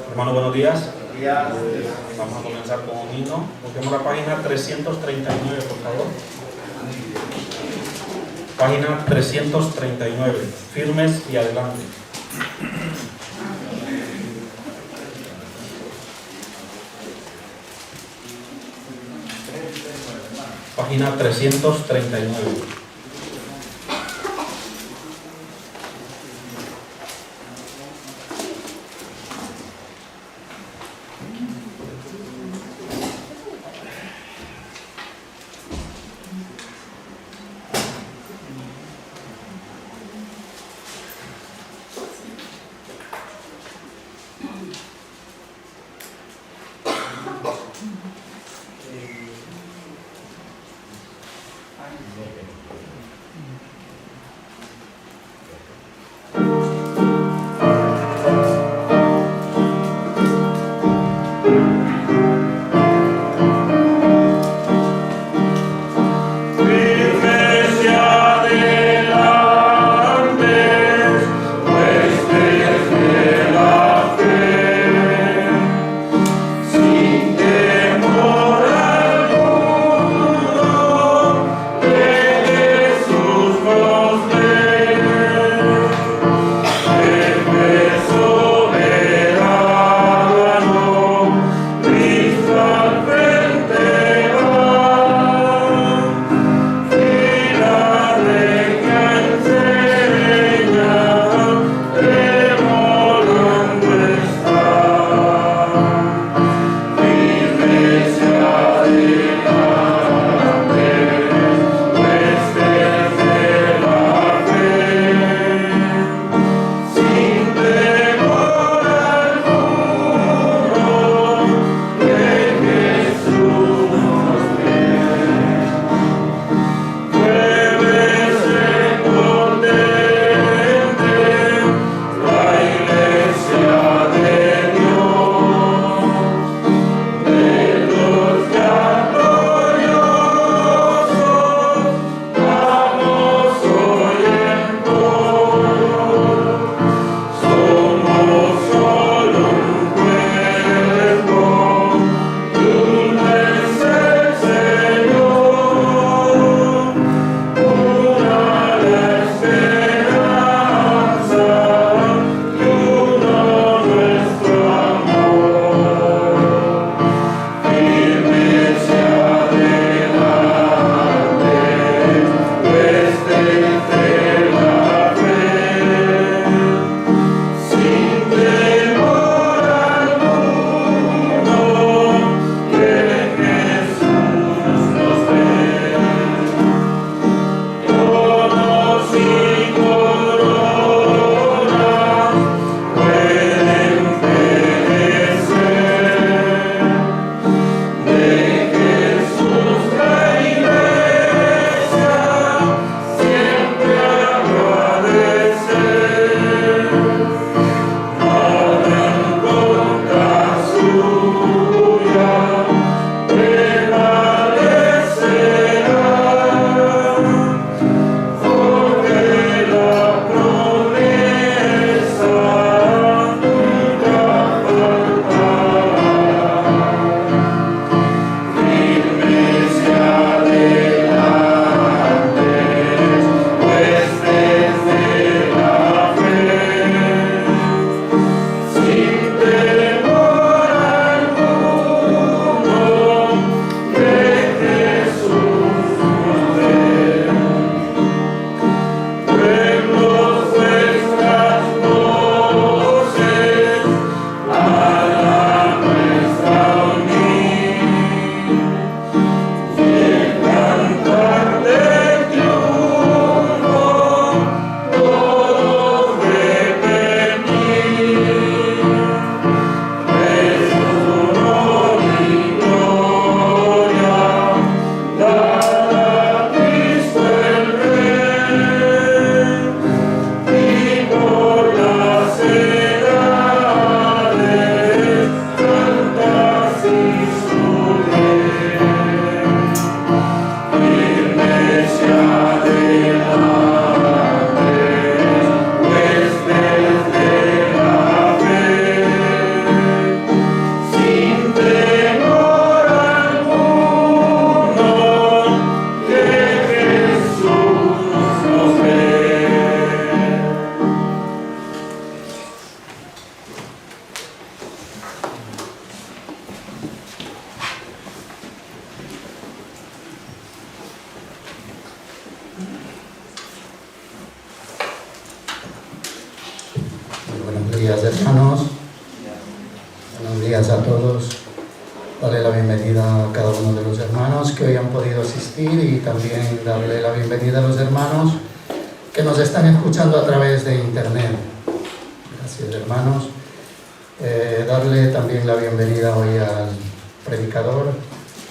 Hermano, buenos días. Vamos a comenzar con un himno. Busquemos la página 339, por favor. Página 339. Firmes y adelante. Página 339. Jesús Buenos días, hermanos. Buenos días a todos. Darle la bienvenida a cada uno de los hermanos que hoy han podido asistir y también darle la bienvenida a los hermanos que nos están escuchando a través de internet. Gracias, hermanos. Darle también la bienvenida hoy al predicador,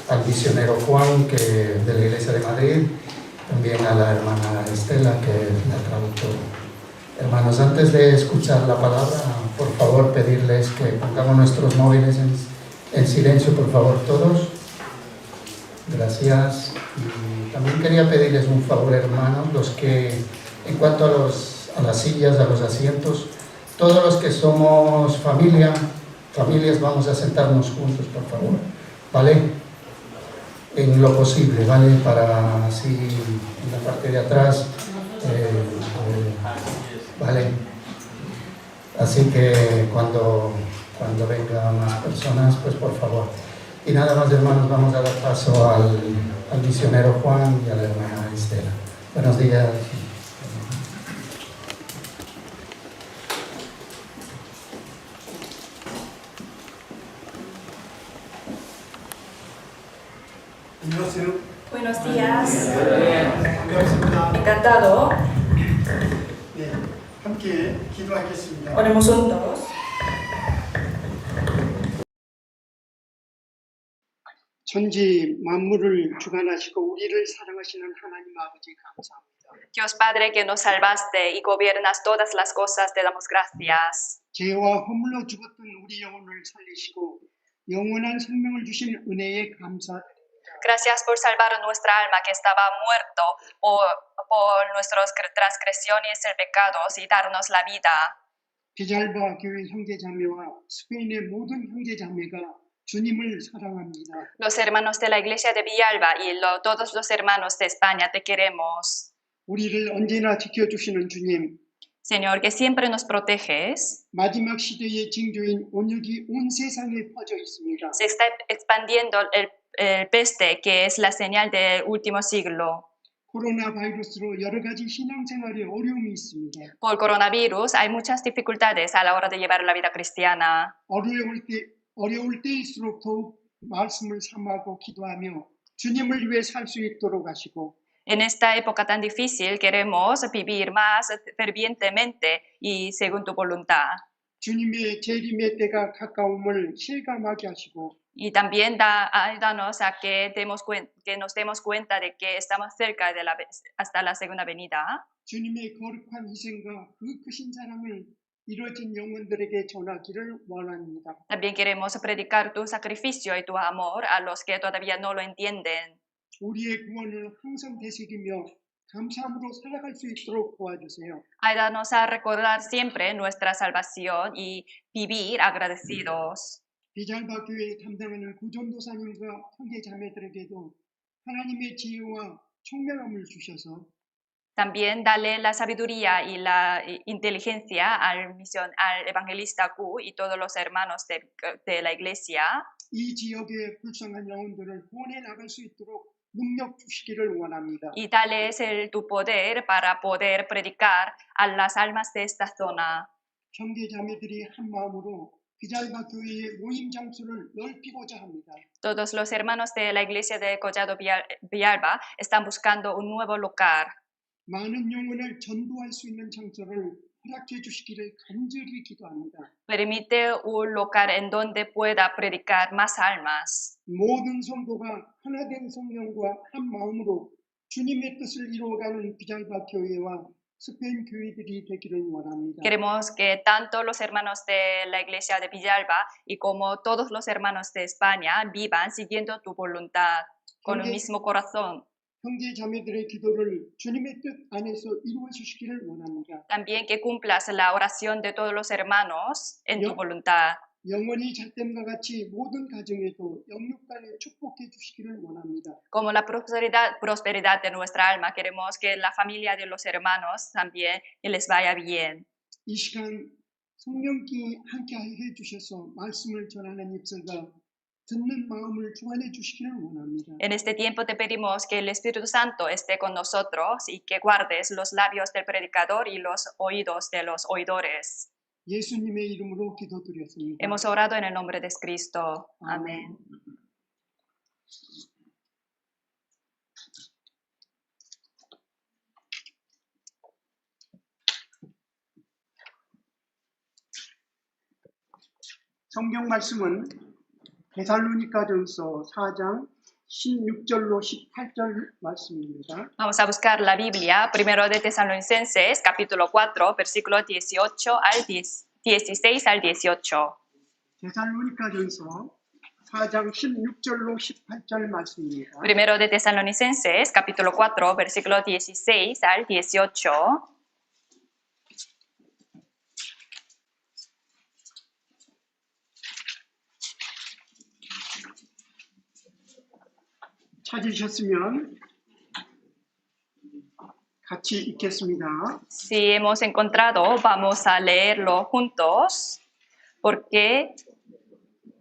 al misionero Juan, de la Iglesia de Madrid, también a la hermana Estela, que es la traductora. Hermanos, antes de escuchar la palabra, por favor, pedirles que pongamos nuestros móviles en silencio, por favor, todos. Gracias. Y también quería pedirles un favor, hermanos, los que, en cuanto a las sillas, a los asientos, todos los que somos familias, vamos a sentarnos juntos, por favor, ¿vale? En lo posible, ¿vale? Para así, en la parte de atrás, ¿vale? Así que cuando vengan más personas, pues por favor. Y nada más, hermanos, vamos a dar paso al misionero Juan y a la hermana Estela. Buenos días. Buenos días. Encantado. 네, 함께 기도하겠습니다. Oremos juntos. 천지 만물을 주관하시고 우리를 사랑하시는 하나님 아버지 감사합니다. Dios Padre, que nos salvaste y gobiernas todas las cosas, te damos gracias. 죄와 허물로 죽었던 우리 영혼을 살리시고 영원한 생명을 주신 은혜에 감사드립니다. Gracias por salvar nuestra alma que estaba muerto por nuestras transgresiones y pecados y darnos la vida. 비잘바 교회 형제자매와 스페인의 모든 형제자매가 주님을 사랑합니다. Los hermanos de la iglesia de Villalba y todos los hermanos de España te queremos. 우리를 언제나 지켜주시는 주님, Señor, que siempre nos proteges. 마지막 시대의 징조인 온역이 온 세상에 퍼져 있습니다. Se está expandiendo el peste, que es la señal del último siglo. 코로나 바이러스로 여러 가지 신앙생활에 어려움이 있습니다. Por coronavirus hay muchas dificultades a la hora de llevar la vida cristiana. 어려울 때일수록 더욱 말씀을 삼하고 기도하며 주님을 위해 살 수 있도록 하시고 En esta época tan difícil queremos vivir más fervientemente y según tu voluntad. 주님의 재림의 때가 가까움을 실감하게 하시고 Y también ayúdanos a que nos demos cuenta de que estamos cerca de hasta la segunda venida. 주님의 거룩한 희생과 그 크신 사랑을 이루어진 영혼들에게 전하기를 원합니다. También queremos predicar tu sacrificio y tu amor a los que todavía no lo entienden. 우리의 구원을 항상 되새기며 감사함으로 살아갈 수 있도록 도와주세요. Ayúdanos a recordar siempre nuestra salvación y vivir agradecidos. 비잘바 교회에 담당하는 구전도사님과 형제 자매들에게도 하나님의 지혜와 총명함을 주셔서 También dale la sabiduría y la inteligencia al evangelista Q y todos los hermanos de la iglesia. 이 지역의 불쌍한 영혼들을 구원해 나갈 수 있도록 능력 주시기를 원합니다. Y dale tu poder para poder predicar a las almas de esta zona. 형제 자매들이 한 마음으로 비잘바 교회의 모임 장소를 넓히고자 합니다. Todos los hermanos de la iglesia de Collado Villalba están buscando un nuevo lugar. 많은 영혼을 전도할 수 있는 장소를 허락해 주시기를 간절히 기도합니다. Permite un lugar en donde pueda predicar más almas. 모든 성도가 하나된 성령과 한 마음으로 주님의 뜻을 이루어가는 비잘바 교회와 스페인 교회들이 되기를 원합니다. Queremos que tanto los hermanos de la iglesia de Villalba y como todos los hermanos de España vivan siguiendo tu voluntad con un mismo corazón. 형제 자매들의 기도를 주님의 뜻 안에서 이루어 주시기를 원합니다. También que cumplas la oración de todos los hermanos en tu voluntad. 영원히 잘됨과 같이 모든 가정에도 영육간에 축복해 주시기를 원합니다. Como la prosperidad de nuestra alma, queremos que la familia de los hermanos también les vaya bien. 이 시간 성령께 함께 해 주셔서 말씀을 전하는 입술과 듣는 마음을 주관해 주시기를 원합니다. En este tiempo te pedimos que el Espíritu Santo esté con nosotros y que guardes los labios del predicador y los oídos de los oidores. 예수님의 이름으로 기도드렸습니다. Hemos orado en el nombre de Cristo. Amén. 성경 말씀은 데살로니가전서 4장 16절로 18절 말씀입니다. Vamos a buscar la Biblia, primero de Tesalonicenses, capítulo 4, versículo 18 al 16 al 18. 데살로니가전서 4장 16절로 18절 말씀입니다. Primero de Tesalonicenses, capítulo 4, versículo 16 al 18. 찾으셨으면 같이 읽겠습니다. Si hemos encontrado, vamos a leerlo juntos, porque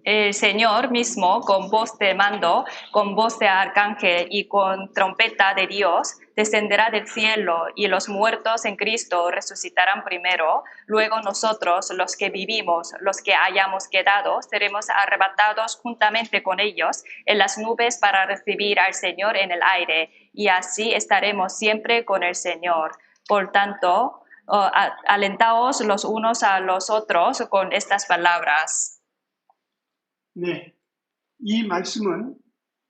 el Señor mismo, con voz de mando, con voz de arcángel y con trompeta de Dios, descenderá del cielo, y los muertos en Cristo resucitarán primero. Luego nosotros, los que vivimos, los que hayamos quedado, seremos arrebatados juntamente con ellos en las nubes para recibir al Señor en el aire, y así estaremos siempre con el Señor. Por tanto, alentaos los unos a los otros con estas palabras. 네, 이 말씀은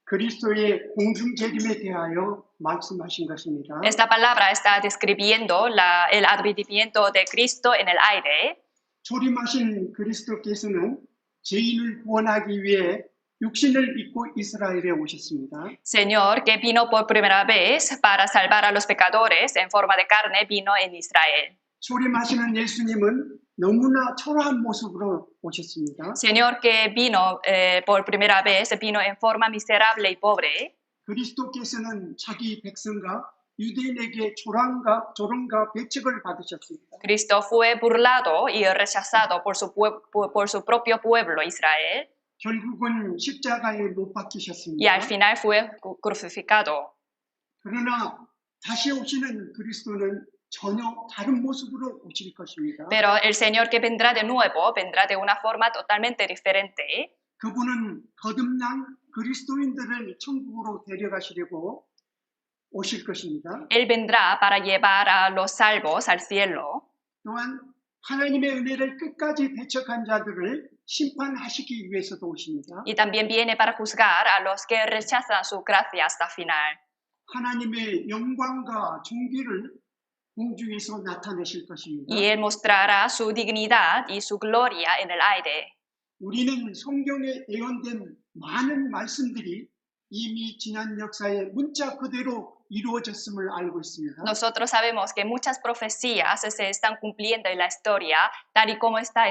그리스도의 공중재림에 대하여 말씀하신 것입니다. Esta palabra está describiendo el advenimiento de Cristo en el aire. 초림하신 그리스도께서는 죄인을 구원하기 위해 육신을 입고 이스라엘에 오셨습니다. Señor, que vino por primera vez para salvar a los pecadores en forma de carne, vino en Israel. 초림하시는 예수님은 너무나 초라한 모습으로 오셨습니다. Señor, que vino por primera vez, vino en forma miserable y pobre. 그리스도께서는 자기 백성과 유대인에게 조롱과 배척을 받으셨습니다. Cristo fue burlado y rechazado por su propio pueblo, Israel, 결국은 십자가에 못 y 박히셨습니다. al final fue crucificado. 그러나 다시 오시는 그리스도는 전혀 다른 모습으로 오실 것입니다. Pero el Señor que vendrá de nuevo, vendrá de una forma totalmente diferente. 그분은 거듭난 그리스도인들을 천국으로 데려가시려고 오실 것입니다. Él vendrá para llevar a los salvos al cielo. 또한 하나님의 은혜를 끝까지 배척한 자들을 심판하시기 위해서도 오십니다. Y también viene para juzgar a los que rechazan su gracia hasta final. 하나님의 영광과 존귀를 공중에서 나타내실 것입니다. Y Él mostrará su dignidad y su gloria en el aire. 우리는 성경에 예언된 많은 말씀들이 이미 지난 역사의 문자 그대로 이루어졌음을 알고 있습니다. Nosotros sabemos que muchas profecías se están cumpliendo en la historia tal y como está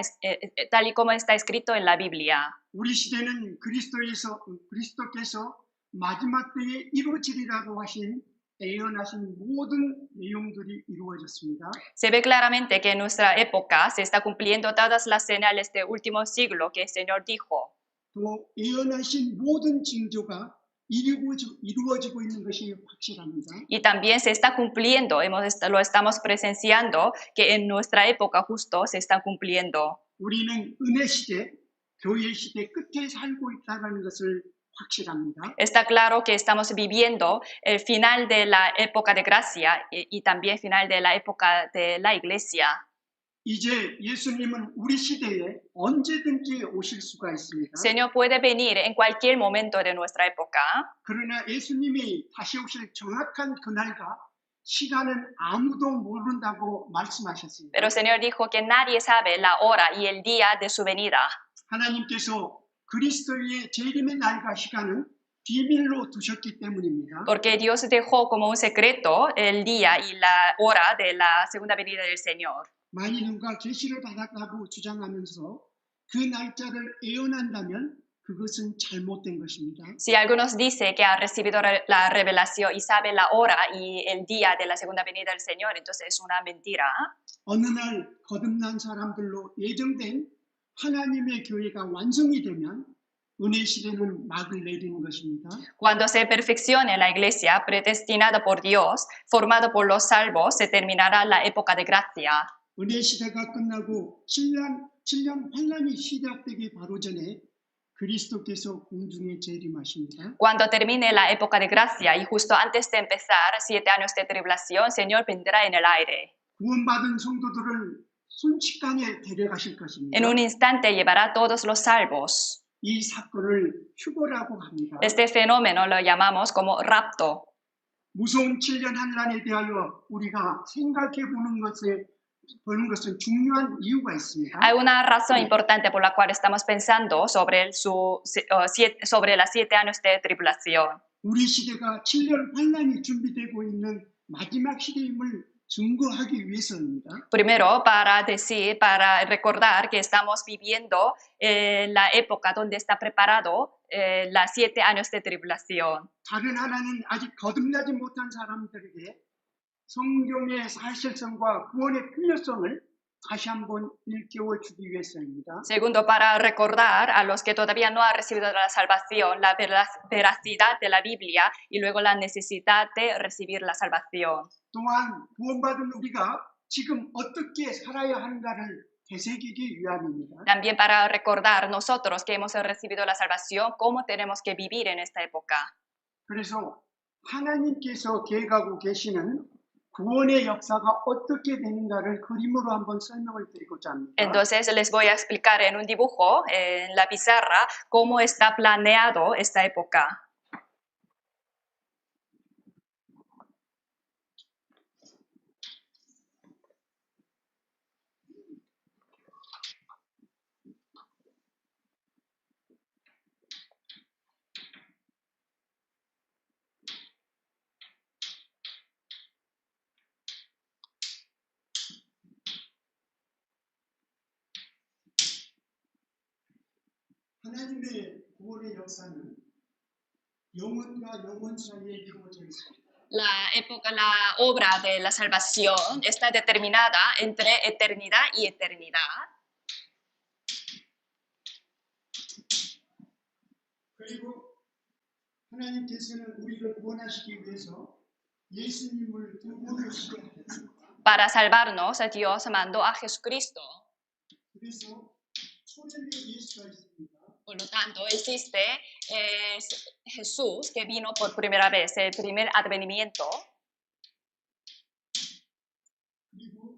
escrito en la Biblia. 우리 시대는 그리스도께서 마지막 때에 이루어지리라고 하신 예언하신 모든 내용들이 이루어졌습니다. Se ve claramente que en nuestra época se está cumpliendo todas las señales de último siglo que el Señor dijo. 또 예언하신 모든 징조가 이루어지고 있는 것이 확실합니다. Y también se está cumpliendo, lo estamos presenciando, que en nuestra época justo se está cumpliendo. 우리는 은혜 시대, 교회 시대 끝에 살고 있다는 것을 확실합니다. Está claro que estamos viviendo el final de la época de gracia y también final de la época de la iglesia. 이제 예수님은 우리 시대에 언제든지 오실 수가 있습니다. Señor puede venir en cualquier momento de nuestra época, 그러나 예수님이 다시 오실 정확한 그날과 시간은 아무도 모른다고 말씀하셨습니다. pero el Señor dijo que nadie sabe la hora y el día de su venida. 하나님께서 그리스도의 재림의 날과 시간은 비밀로 두셨기 때문입니다. Porque Dios dejó como un secreto el día y la hora de la segunda venida del Señor. 만일 누가 계시를 받았다고 주장하면서 그 날짜를 예언한다면 그것은 잘못된 것입니다. Si algunos dice que ha recibido la revelación y sabe la hora y el día de la segunda venida del Señor, entonces es una mentira. 어느 날 거듭난 사람들로 예정된 하나님의 교회가 완성이 되면 은혜 시대는 막을 내리는 것입니다. Cuando se perfeccione la iglesia predestinada por Dios, formada por los salvos, se terminará la época de gracia. 은혜 시대가 끝나고 7년 환란이 시작되기 바로 전에 그리스도께서 공중에 재림하십니다. Cuando termine la época de gracia y justo antes de empezar 7 años de tribulación, el Señor vendrá en el aire. 구원받은 성도들을 순식간에 데려가실 것입니다. En un instante llevará a todos los salvos. 이 사건을 휴거라고 합니다. Este fenómeno lo llamamos como rapto. 무서운 7년 환란에 대하여 우리가 생각해 보는 것은 중요한 이유가 있습니다. Hay una razón importante por la cual estamos pensando sobre las 7 años de tribulación. 우리 시대가 7년 환란이 준비되고 있는 마지막 시대임을 증거하기 위해서입니다. Primero, para recordar que estamos viviendo la época donde está preparado las 7 años de tribulación. 다른 하나는 아직 거듭나지 못한 사람들에게 성경의 사실성과 구원의 필요성을 다시 한번 일깨워 주기 위해서입니다. Segundo, para recordar a los que todavía no han recibido la salvación, la veracidad de la Biblia y luego la necesidad de recibir la salvación. 또한 구원받은 우리가 지금 어떻게 살아야 하는가를 되새기기 위함입니다. También para recordar nosotros que hemos recibido la salvación, cómo tenemos que vivir en esta época. 그래서 하나님께서 계획하고 계시는 구원의 역사가 어떻게 되는가를 그림으로 한번 설명을 드리고자 합니다. Entonces les voy a explicar en un dibujo, en la pizarra, cómo está planeado esta época. 하나님의 구원의 역사는 영혼과 영혼 사이에 이루어져 있습니다. La obra de la salvación está determinada entre eternidad y eternidad. 그리고 하나님께서는 우리를 구원하시기 위해서 예수님을 두 번을 시작했습니다. Para salvarnos, Dios mandó a Jesucristo. 그래서 초림의 예수가 있습니다. Por lo tanto, existe Jesús que vino por primera vez, el primer advenimiento. 그리고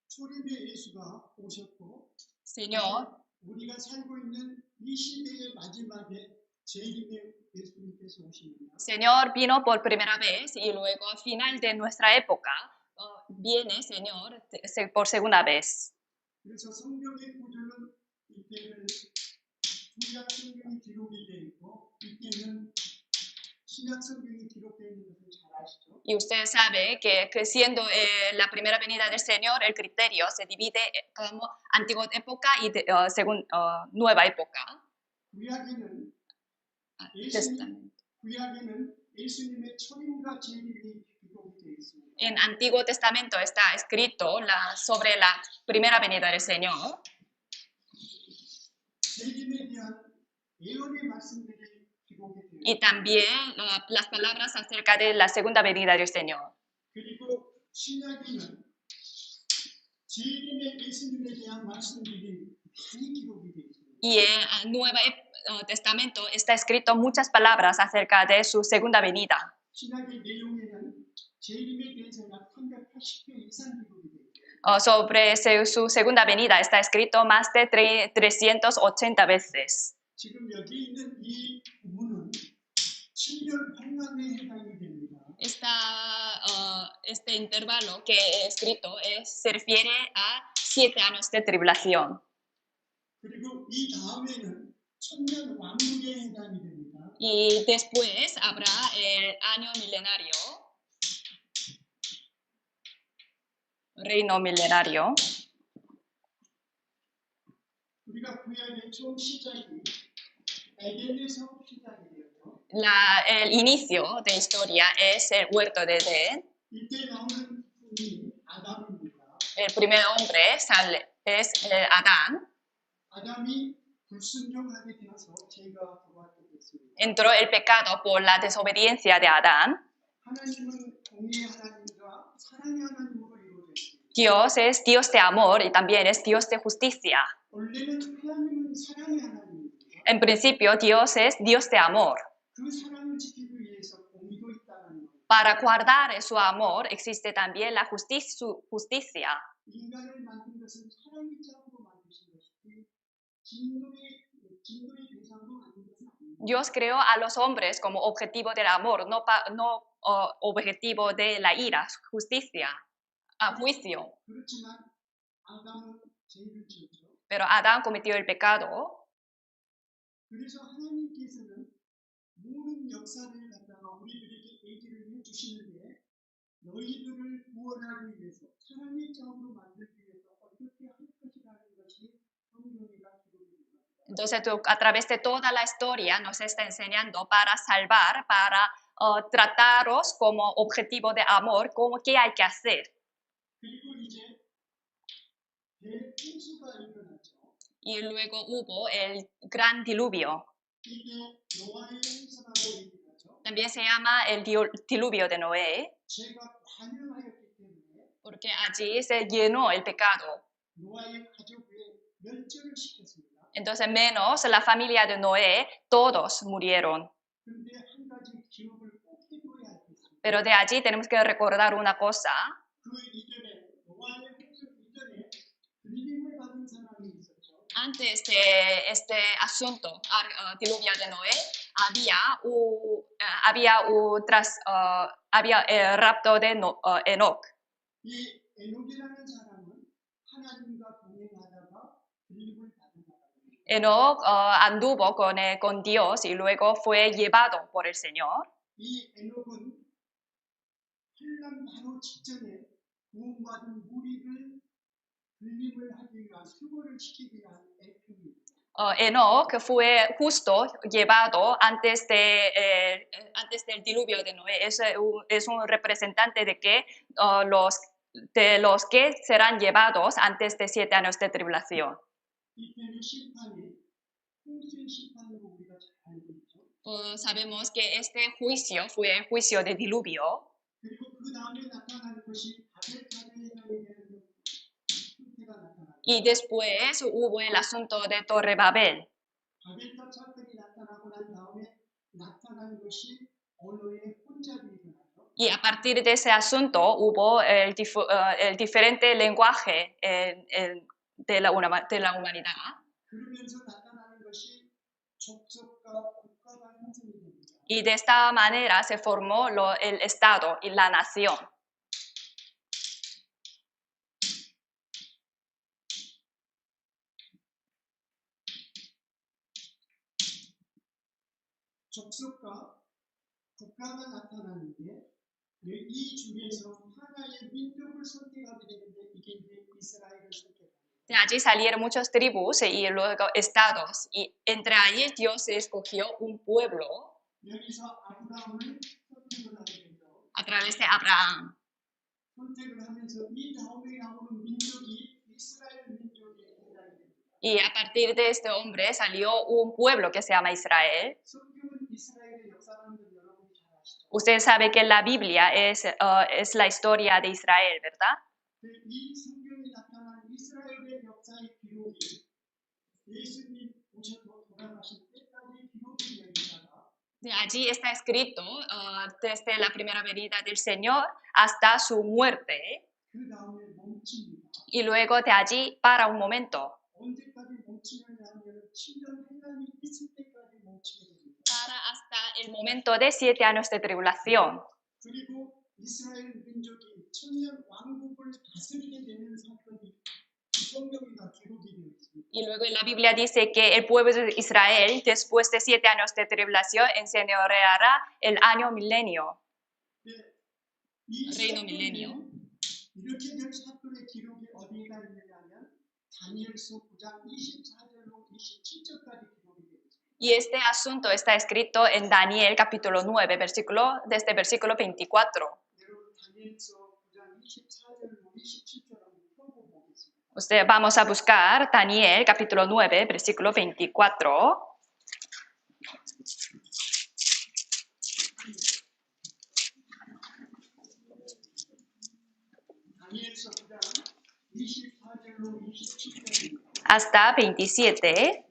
초림의 예수가 오셨고 Señor, 우리가 살고 있는 이 시대의 마지막에 재림의 예수님께서 오십니다. Señor vino por primera vez y luego al final de nuestra época viene Señor por segunda vez. 그래서 성경의 구조는 이때는 구약 성경이 기록이 되어 있고 이때는 신약 성경이 기록되어 있는 것을 잘 아시죠? Y usted sabe que siendo la primera venida del Señor, el criterio se divide como antigua época y nueva época. 구약에는 Testamento. 구약에는 예수님의 초림과 재림이 기록이 되어 있습니다. En Antiguo Testamento está escrito sobre la primera venida del Señor. 재림에 대한 예언의 말씀들이 기록이 되어 Y también las palabras acerca de la segunda venida del Señor. 그리고 신약에는 재림의 예수님에 대한 말씀들이 많이 기록이 되어 있습니다. Y en el Nuevo Testamento está escrito muchas palabras acerca de su segunda venida. 신약의 내용에는 재림에 대해서 약 380회 이상 기록이 되어 있습니다. Sobre su segunda venida está escrito más de 380 veces. 지금 여기 있는 이 부분은 7년 환란에 해당이 됩니다. Este intervalo que he escrito se refiere a 7 años de tribulación. 그리고 이 다음에는 천년 왕국에 해당이 됩니다. Y después habrá el año milenario, reino milenario. 우리가 구약의 처음 시작이 에덴에서 시작이 되었죠. El inicio de historia es el huerto de Edén. 이때 나오는 분이 아담입니다. El primer hombre es Adán. 아담이 불순종하게 되어서 죄가 들어왔게 됐습니다. Entró el pecado por la desobediencia de Adán. 하나님은 공의의 하나님과 사랑의 하나님으로 이루어져 있습니다. Dios es Dios de amor y también es Dios de justicia. 원래는 하나님은 사랑의 하나님입니다. En principio, Dios es Dios de amor. 그 사랑을 지키기 위해서 공의도 있다는 것. Para guardar su amor existe también la justicia. 인간을 만든 것은 사랑의 짝으로 만드신 것이지 진노의 대상으로 만든 것은 아닙니다. Dios creó a los hombres como objetivo del amor, no objetivo de la ira, justicia, juicio. 그렇지만 아담은 죄를 지었죠. Pero Adán cometió el pecado. 그래서 하나님께서는 모든 역사를 갖다가 우리들에게 얘기를 해주시는데 너희들을 구원하기 위해서 사랑의 짝으로 만들기 위해서 어떻게 할 것이라는 것이 성경에가 기록됩니다. Entonces, a través de toda la historia nos está enseñando para salvar, para trataros como objetivo de amor, qué hay que hacer. 그리고 이제 대풍수가 일어났죠. Y luego hubo el gran diluvio. 이게 노아의 행선하고 일어났죠. También se llama el diluvio de Noé, 죄가 관영하였기 때문에 porque allí se llenó el pecado. 노아의 가족에 멸절을 시켰습니다. Entonces, menos la familia de Noé, todos murieron. 그런데 한 가지 기억을 꼭 해둬야 하겠습니다. Pero de allí tenemos que recordar una cosa. 그 이전에 노아의 행선 이전에 믿음을 받은 사람이 있었죠. Antes de este asunto, diluvio de Noé, había el rapto de Enoc. 이 에녹이라는 사람은 하나님과 동행하다가 믿음을 받은 사람입니다. Enoc anduvo con Dios y luego fue llevado por el Señor. 이 에녹은 환난 바로 직전에 구원받은 무리를 불림을 하기 위한 수고를 시키기 위한 애표입니다. Enoc fue justo llevado antes del diluvio de Noé. Es un representante de que los que serán llevados antes de 7 años de tribulación. 이때는 심판이 홍수의 심판으로 우리가 잘 알고 있죠. Sabemos que este juicio fue el juicio de diluvio. 그리고 그 다음에 나타나는 것이 바벨탑에 대한 형태가 나타납니다. Y después hubo el asunto de Torre Babel. 바벨탑 사건이 나타나고 난 다음에 나타난 것이 언어의 혼잡이 일어나죠. Y a partir de ese asunto hubo el diferente lenguaje de la humanidad. 그러면서 나타나는 것이 족속과 국가가 형성이 됩니다. Y de esta manera se formó el Estado y la nación. 족속과 국가가 나타나는데 이 중에서 하나의 민족을 선택하게 되는데 이게 이제 이스라엘을 선택합니다. De allí salieron muchas tribus y luego estados. Y entre allí Dios escogió un pueblo 여기서 아브라함을 선택을 하게 되죠. a través de Abraham. 선택을 하면서 이 다음에 나오는 민족이 이스라엘 민족이 해당이 됩니다. Y a partir de este hombre salió un pueblo que se llama Israel. 성경은 이스라엘의 역사라는 걸 여러분이 잘 아시죠? Usted sabe que la Biblia es la historia de Israel, ¿verdad? 이 성경에 나타난 이스라엘의 역사의 기록이 예수님 오셔서 돌아가신 때까지 기록이 되니까 De allí está escrito desde la primera venida del Señor hasta su muerte. 그 다음에 멈춥니다. Y luego de allí para un momento. 언제까지 멈추느냐 하면 7년 환난이 있을 때까지 멈추게 됩니다. Para hasta el momento de 7 años de tribulación. 그리고 이스라엘 민족이 천년 왕국을 다스리게 되는 사건이 성경에가 기록이 되어 있습니다. Y luego en la Biblia dice que el pueblo de Israel, después de 7 años de tribulación, enseñoreará el año milenio. 이 Reino 사건이 milenio. 이렇게 될 사건의 기록이 어디가 있느냐면 다니엘서 9장 24절로 27절까지 기록이 되어 있습니다. Y este asunto está escrito en Daniel capítulo 9, desde versículo 24. 여러분 다니엘서 9장 24절로 27절 한번 펴보겠습니다. Vamos a buscar Daniel capítulo 9, versículo 24. 다니엘서 9장 24절로 27절입니다. Hasta 27.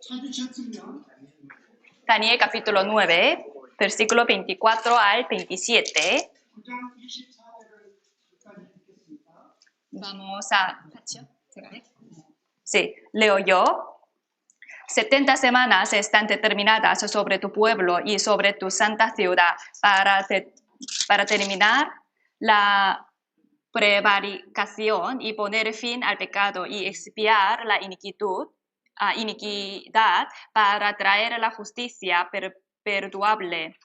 찾으셨으면 Daniel capítulo 9, versículo 24 al 27. 9장 24절을 끝까지 읽겠습니다. Vamos a... Sí, leo yo. 70 semanas están determinadas sobre tu pueblo y sobre tu santa ciudad para terminar la prevaricación y poner fin al pecado y expiar la iniquidad para traer la justicia perpetuable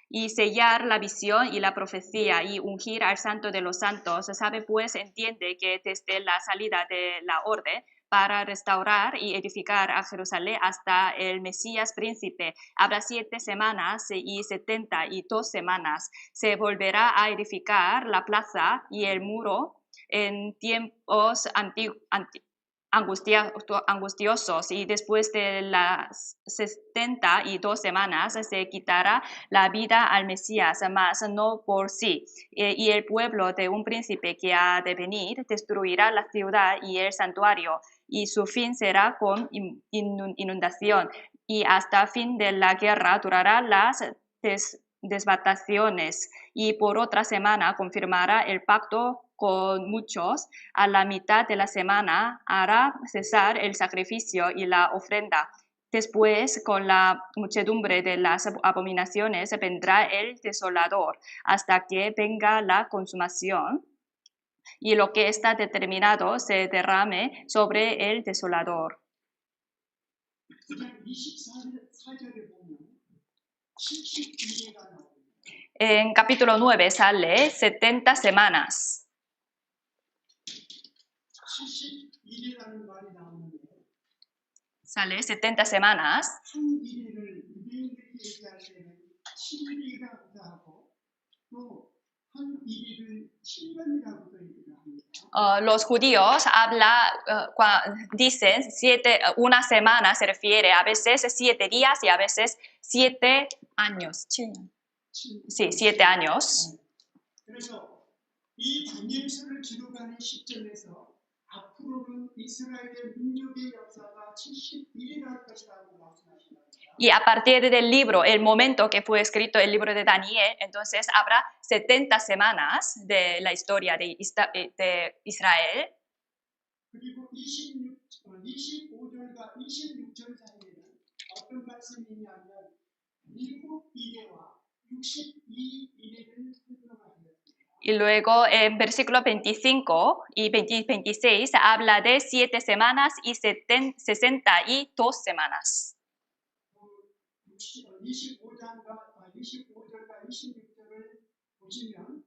y sellar la visión y la profecía y ungir al santo de los santos. Sabe pues, entiende que desde la salida de la orden para restaurar y edificar a Jerusalén hasta el Mesías príncipe, habrá 7 semanas y 72 semanas. Se volverá a edificar la plaza y el muro en tiempos angustiosos, y después de las 72 semanas se quitará la vida al Mesías, mas no por sí. Y el pueblo de un príncipe que ha de venir destruirá la ciudad y el santuario, y su fin será con inundación, y hasta fin de la guerra durará las devastaciones, y por otra semana confirmará el pacto con muchos. A la mitad de la semana hará cesar el sacrificio y la ofrenda. Después, con la muchedumbre de las abominaciones, vendrá el desolador hasta que venga la consumación, y lo que está determinado se derrame sobre el desolador. 24절에 보면 72개가 나옵니다. En capítulo 9 sale 70 semanas. 72개라는 말이 나오는데 Sale 70 semanas. 한 일을 유대인들이 얘기할 때는 7일이라고도 하고 또 한 일을 7년이라고도 얘기를 합니다. Los judíos dicen una semana, se refiere a veces 7 días y a veces 7 años. Sí, 7 años. 그래서 이 다니엘서를 기록하는 시점에서 앞으로는 이스라엘의 민족의 역사가 71일 할 것이라고 말씀하신 겁니다. Y a partir del libro, el momento que fue escrito el libro de Daniel, entonces habrá 70 semanas de la historia de Israel. 그리고 25절과 26절 사이에는 어떤 말씀이 있냐면 미국 이래와 62일을 설명하였습니다. Y luego en versículo 25 y 26 habla de 7 semanas y 62 semanas. 25절과 26절을 보시면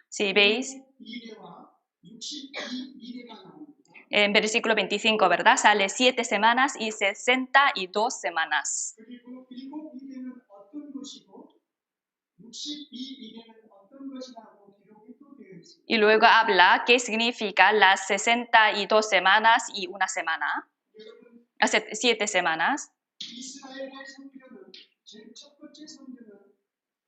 Si veis, 이래와 62일에가 나옵니다. en versículo 25, ¿verdad? Sale 7 semanas y 62 semanas. 그리고 일곱 일에는 어떤 것이고 62일에는 어떤 것이라고 기록이 또 되어 있습니다. Y luego habla qué significa las 62 semanas y una semana, 여러분 7 semanas. 이스라엘의 성전은 제일 첫 번째 성전은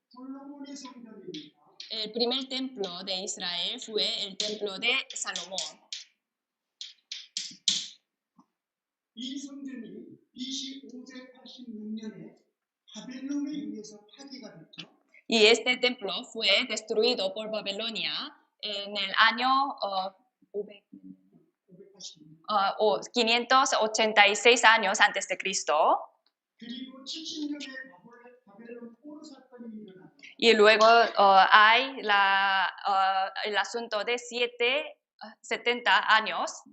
솔로몬의 성전입니다. El primer templo de Israel fue el templo de Salomón. 이 성전이 BC 586년에 바벨론에 의해서 파괴가 됐죠. Y este templo fue destruido por Babilonia en el año 586 años antes de Cristo. 그리고 70년에 바벨론 포로 사건이 일어났고 Y luego hay el asunto de 70 años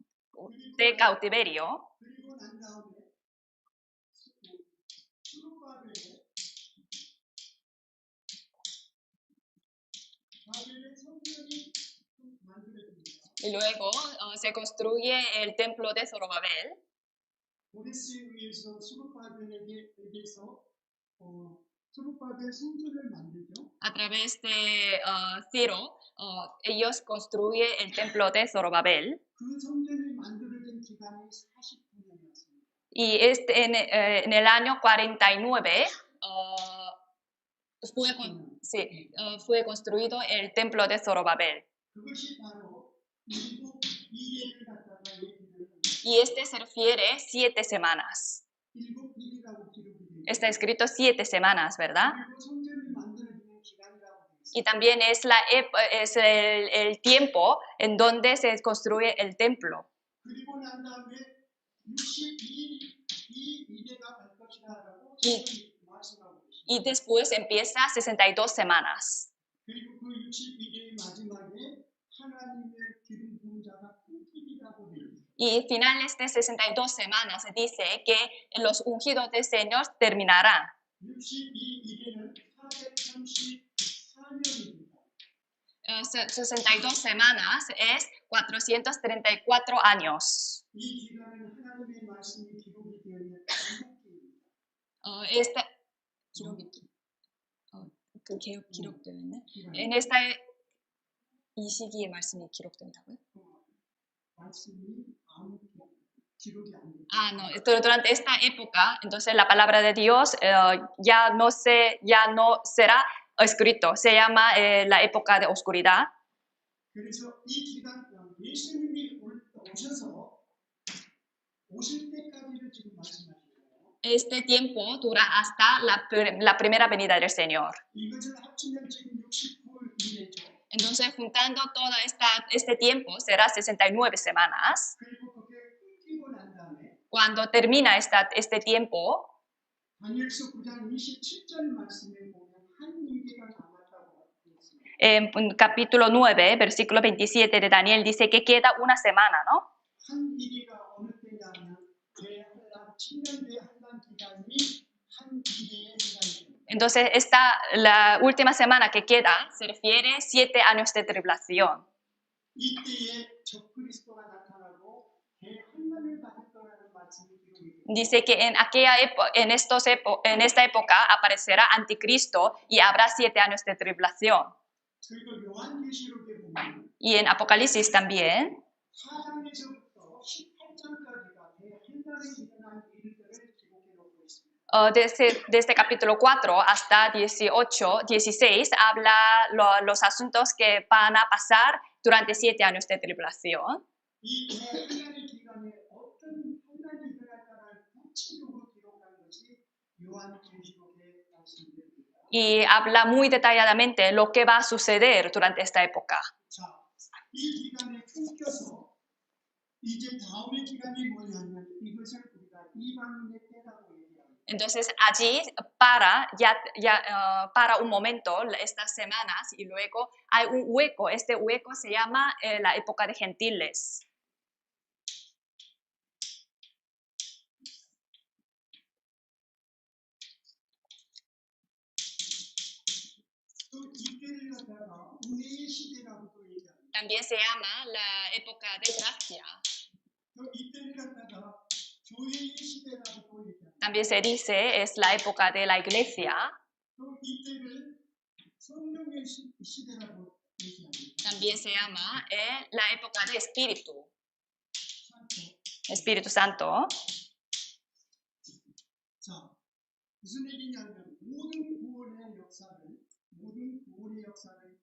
de cautiverio. 그리고 난 다음에 수르바벨의 바벨의 성전이 만들어집니다. Y luego se construye el templo de Zorobabel. 고레스에 의해서 수르바벨에게서 수르바벨 성전을 만들죠. A través de Ciro, ellos construyen el templo de Zorobabel. 그 성전이 만들어진 기간이 49년이었습니다. Y en el año 49 fue construido el templo de Zorobabel. 그것이 바로 일곱 이래를 갖다가 얘기를 합니다. Y se refiere 7 semanas. 일곱 일이라고 기록이 되어 Está escrito 7 semanas, ¿verdad? 그리고 성전이 만들어지는 기간이라고 되어 있습니다. Y también es el tiempo en donde se construye el templo. 그리고 난 다음에 62일 이 이래가 갈 것이다라고 말씀하고 계십니다. Y después empieza 62 semanas. 그리고 그 61일의 마지막에 하나님의 기름 부은 자가 끊기리라고 되어 있습니다. Y finales de 62 semanas dice que los ungidos del Señor terminarán. 62일에는 434년입니다. 62 semanas es 434 años. 이 기간은 하나님의 말씀이 기록이 되어 있는 기록입니다. 기록되어 있네. En esta 이 시기에 말씀이 기록된다고요? 말씀이 아무 기록이 안 됩니다. No, durante esta época, entonces la palabra de Dios ya no será escrito. Se llama la época de oscuridad. 그래서 이 기간 예수님이 오셔서 오실 때까지를 지금 말씀하시는 거예요. Este tiempo dura hasta la primera venida del Señor. 이것을 합치면 지금 69일 이래죠. Entonces, juntando todo este tiempo, será 69 semanas. 그리고 그게 끊기고 난 다음에 Cuando termina este tiempo, 다니엘서 9장 27절 말씀에 보면 한 이래가 남았다고 되어 있습니다. en capítulo 9, versículo 27 de Daniel, dice que queda una semana, ¿no? 한 이래가 어느 때냐면 대한란 7년대 한란 기간이 한 이래에 해당이 됩니다. Entonces, la última semana que queda se refiere 7 años de tribulación. 이때에 적그리스도가 나타나고 대한란을 받을 거라는 말씀이 기록이 됩니다. Dice que en esta época aparecerá anticristo y habrá 7 años de tribulación. 그리고 요한계시록에 보면 Y en Apocalipsis también, 4장에서부터 18장까지가 대한란에 일어난 일들을 기록해 놓고 있습니다. desde capítulo 4 hasta 16 habla los asuntos que van a pasar durante 7 años de tribulación. 이 대한란의 기간에 어떤 환란이 일어날까를 구체적으로 기록한 것이 요한계시록의 말씀입니다. Y habla muy detalladamente lo que va a suceder durante esta época. 자, 이 기간에 끊겨서 이제 다음의 기간이 뭐냐면 이것을 우리가 이방인의 때라고 얘기합니다. Entonces allí para un momento estas semanas y luego hay un hueco. Este hueco se llama la época de gentiles. 또 이때를 갖다가 은혜의 시대라고도 얘기합니다. También se llama la época de gracia. 또 이때를 갖다가 교회의 시대라고도 얘기합니다. También se dice es la época de la iglesia. 또 이때를 성령의 시대라고 얘기합니다. También se llama la época de Espíritu Santo. 자, 무슨 얘기냐면 모든 구원의 역사를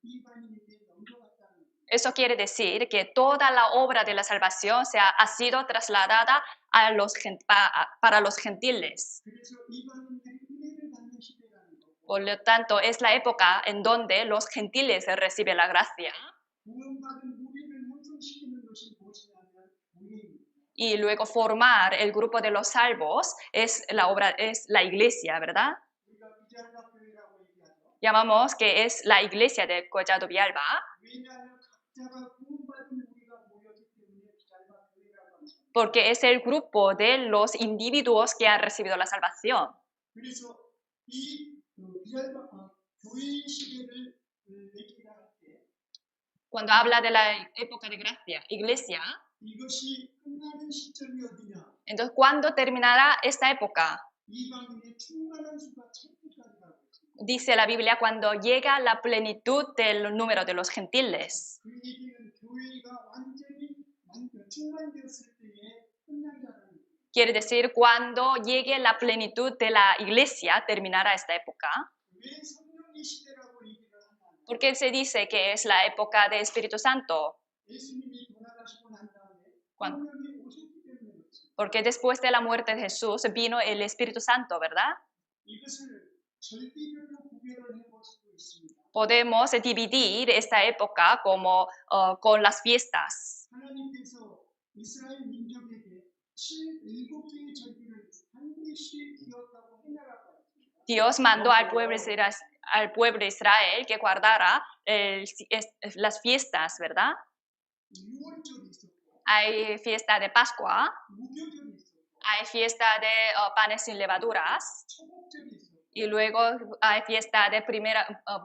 이방인에게 넘겨갔다는 거예요. Eso quiere decir que toda la obra de la salvación ha sido trasladada para los gentiles. 그래서 이방인들이 은혜를 받는 시대라는 거고 Por lo tanto, es la época en donde los gentiles reciben la gracia. 구원받은 우리를 형성시키는 것이 무엇이냐면 교회입니다. Y luego formar el grupo de los salvos es la iglesia, ¿verdad? 우리가 비자르바 교회라고 얘기하죠. Llamamos que es la iglesia de Collado Villalba, 왜냐하면 각자가 구원받은 우리가 모였기 때문에 비자르바 교회라고 합니다. porque es el grupo de los individuos que han recibido la salvación. 그래서 이 비자르바 교회의 시대를 얘기할 때 Cuando habla de la época de gracia, iglesia, 이것이 끝나는 시점이 어디냐? entonces, ¿cuándo terminará esta época? 이방인의 충만한 수가 천국까지 가고 있습니다. Dice la Biblia, cuando llega la plenitud del número de los gentiles. 그 얘기는 교회가 완전히 충만되었을 때에 끝난다는 거예요. Quiere decir, cuando llegue la plenitud de la iglesia, terminará esta época. 왜 성령의 시대라고 얘기를 하냐? ¿Por qué se dice que es la época del Espíritu Santo? 예수님이 돌아가시고 난 다음에 ¿Cuándo? 성령이 오셨기 때문에 그렇습니다. Porque después de la muerte de Jesús vino el Espíritu Santo, ¿verdad? 이것을 절기별로 구별을 해볼 수도 있습니다. Podemos dividir esta época como con las fiestas. 하나님께서 이스라엘 민족에게 7개의 절기를 반드시 기억하고 해나가고 있습니다. Dios mandó al pueblo de Israel que guardara las fiestas, ¿verdad? 유월절이 있었고 Hay fiesta de Pascua, 무교절이 있었고 hay fiesta de panes sin levaduras, 초복절이 있었고 y luego hay fiesta de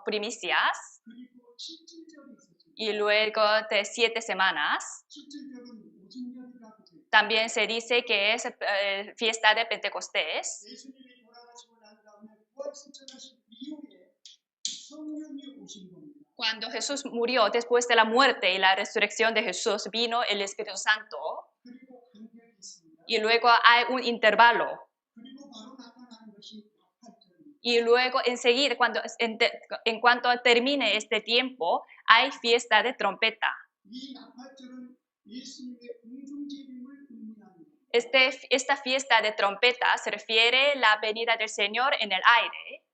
primicias, 그리고 칠칠절이 있었습니다. y luego de 7 semanas. 칠칠절은 오순절이라고 해요. También se dice que es fiesta de Pentecostés. 예수님이 돌아가시고 난 다음에 부활 승천하신 이후에 성령이 오신 겁니다. Cuando Jesús murió, después de la muerte y la resurrección de Jesús, vino el Espíritu Santo, 그리고 간격이 있습니다. y luego hay un intervalo. 그리고 바로 나타나는 것이 나팔절입니다. Y luego enseguida, en cuanto termine este tiempo, hay fiesta de trompeta. 이 나팔절은 예수님의 공중재림을 의미합니다. Esta fiesta de trompeta se refiere a la venida del Señor en el aire.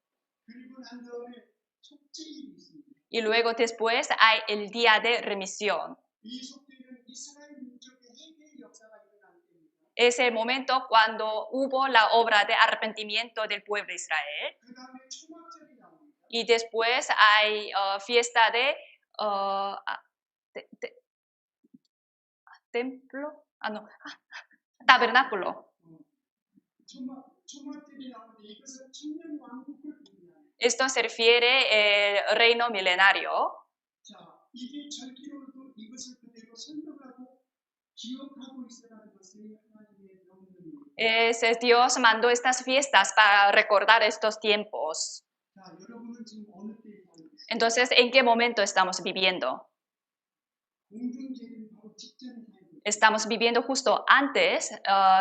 그리고 난 다음에 속죄일이 있습니다. Y luego después hay el día de remisión. 이 속죄일은 이스라엘 민족의 회개의 역사가 일어날 때입니다. Es el momento cuando hubo la obra de arrepentimiento del pueblo de Israel. 그 다음에 초막절이 나옵니다. Y después hay fiesta de templo, tabernáculo. 초막절이 나오는데 이것은 천년 왕국을 의미합니다. Esto se refiere al reino milenario. 자, 이게 절기로도 이것을 그대로 설명하고 기억하고 있으라는 것이 하나님의 명령입니다. Dios mandó estas fiestas para recordar estos tiempos. 자, 여러분은 지금 어느 때에 살고 있습니까? Entonces, ¿en qué momento estamos viviendo? 공중재림 바로 직전에 살고 있습니다. Estamos viviendo justo antes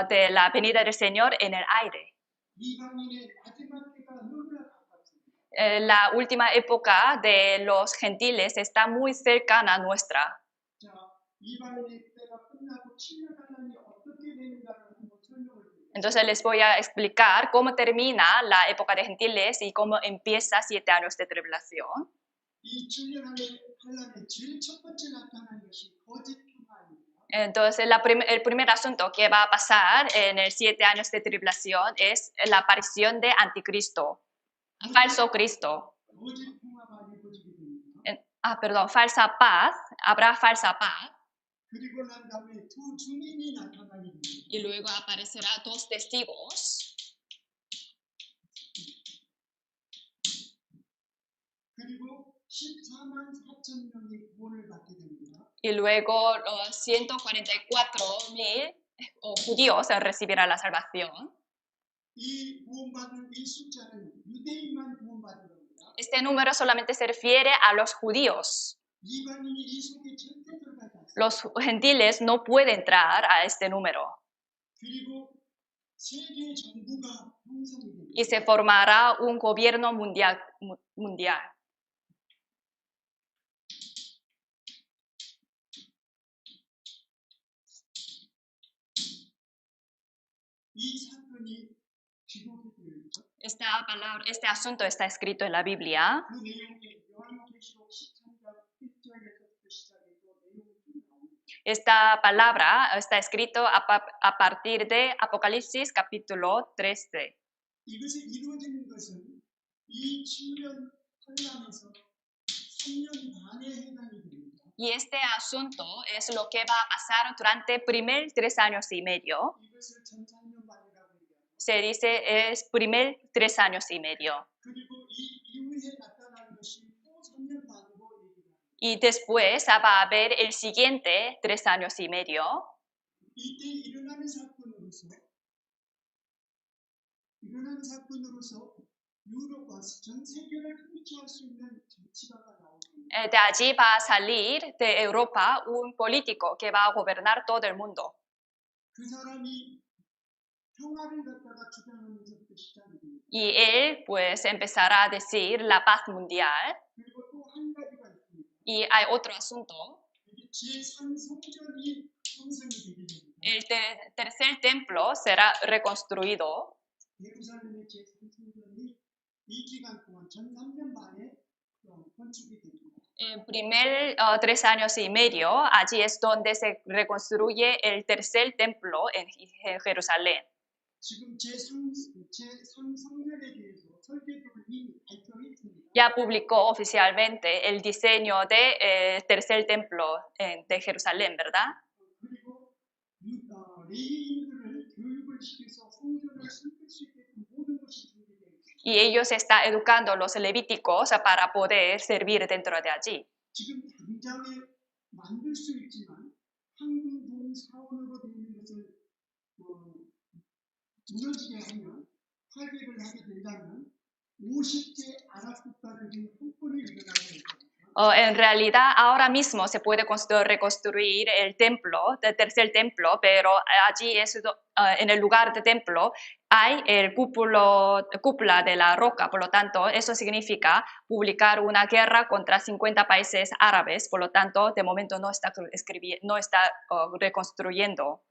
de la venida del Señor en el aire. 이방인의 마지막 때가 너무나 가깝습니다. La última época de los gentiles está muy cercana a nuestra. 자, 이방인의 때가 끝나고 7년 하나님이 어떻게 되는가를 한번 설명을 드립니다. Entonces les voy a explicar cómo termina la época de gentiles y cómo empieza 7 años de tribulación. 이 7년 한란에 제일 첫 번째 나타난 것이 거짓 평화입니다. Entonces el primer asunto que va a pasar en el 7 años de tribulación es la aparición de anticristo, falso Cristo. 거짓 평화가 이루어지게 됩니다. Falsa paz, habrá falsa paz. 그리고 난 다음에 두 증인이 나타나게 됩니다. Y luego aparecerá 2 testigos. 그리고 14만 4천 명이 구원을 받게 됩니다. Y luego 144,000 judíos recibirán la salvación. 이 구원받은 이 숫자는 유대인만 구원받은 겁니다. Este número solamente se refiere a los judíos. 이방인이 이 속에 절대 들어가지 않습니다. Los gentiles no pueden entrar a este número. 그리고 세계 정부가 형성이 됩니다. Y se formará un gobierno mundial. 이 사건이 기록이 되어 있죠. Este asunto está escrito en la Biblia. 그 내용이 요한계시록 13장 1절에서부터 시작해서 내용이 쭉 나옵니다. Esta palabra está escrito a partir de Apocalipsis capítulo 13. 이것이 이루어지는 것은 이 7년 혼란에서 3년 반에 해당이 됩니다. Y este asunto es lo que va a pasar durante primer 3 años y medio. 이것을 전산년 반이라고 얘기합니다. Se dice es primer 3 años y medio. 그리고 이 이후에 나타나는 것이 또 3년 반으로 얘기합니다. Y después va a haber el siguiente 3 años y medio. 이때 일어나는 사건으로서 유럽과 전 세계를 통치할 수 있는 정치가가 나옵니다. De allí va a salir de Europa un político que va a gobernar todo el mundo. 그 사람이 평화를 갖다가 주장하면서부터 시작이 됩니다. Y él pues empezará a decir la paz mundial. 그리고 또 한 가지가 있습니다. Y hay otro asunto. 이게 제3성전이 형성이 되게 됩니다. El tercer templo será reconstruido. 예루살렘의 제3성전이 이 기간 동안 전 3년 만에 건축이 됩니다. En primer 3 años y medio, allí es donde se reconstruye el tercer templo en Jerusalén. 지금 제3성전에 대해서 설계도를 이미 발표했습니다. Ya publicó oficialmente el diseño del tercer templo de Jerusalén, ¿verdad? 그리고 레위인들을 교육을 시켜서 성전을 섬길 수 있게끔 모든 것이 준비되어 있습니다. Y ellos están educando a los levíticos para poder servir dentro de allí. 지금 당장에 만들 수 있지만 황금 사원으로 되어 있는 것을 무너지게 하면 파괴를 하게 된다면 50개 아랍 국가들이 한번에 일어나게 됩니다. En realidad, ahora mismo se puede reconstruir el templo, el tercer templo, pero allí en el lugar del templo hay el cúpula de la roca. Por lo tanto, eso significa publicar una guerra contra 50 países árabes. Por lo tanto, de momento no está reconstruyendo.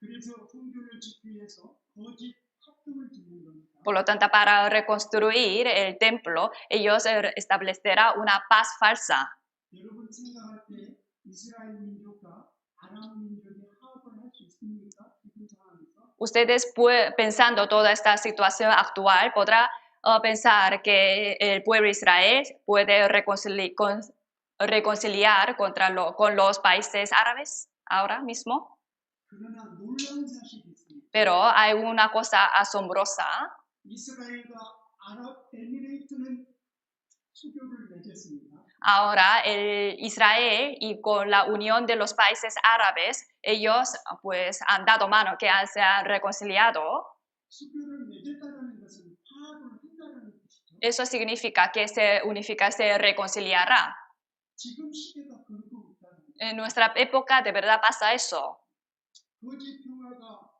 그래서 성전을 짓기 위해서 거짓 합금을 짓는 겁니다. Por lo tanto, para reconstruir el templo, ellos establecerán una paz falsa. 여러분 생각할 때 이스라엘 민족과 아람 민족이 화합을 할 수 있습니까? 지금 상황에서? Ustedes, pensando toda esta situación actual, podrá pensar que el pueblo de Israel puede reconciliar con los países árabes ahora mismo. 그러나 놀라운 사실이 있습니다. Pero hay una cosa asombrosa. 이스라엘과 아랍에미레이트는 수교를 맺었습니다. Ahora Israel y con la unión de los países árabes, ellos pues han dado mano, que se han reconciliado. 수교를 맺었다는 것은 화합을 한다는 뜻이죠. Eso significa que se unifica, se reconciliará. 지금 시대가 그러고 있다는 거죠. En nuestra época de verdad pasa eso. 거짓 평화가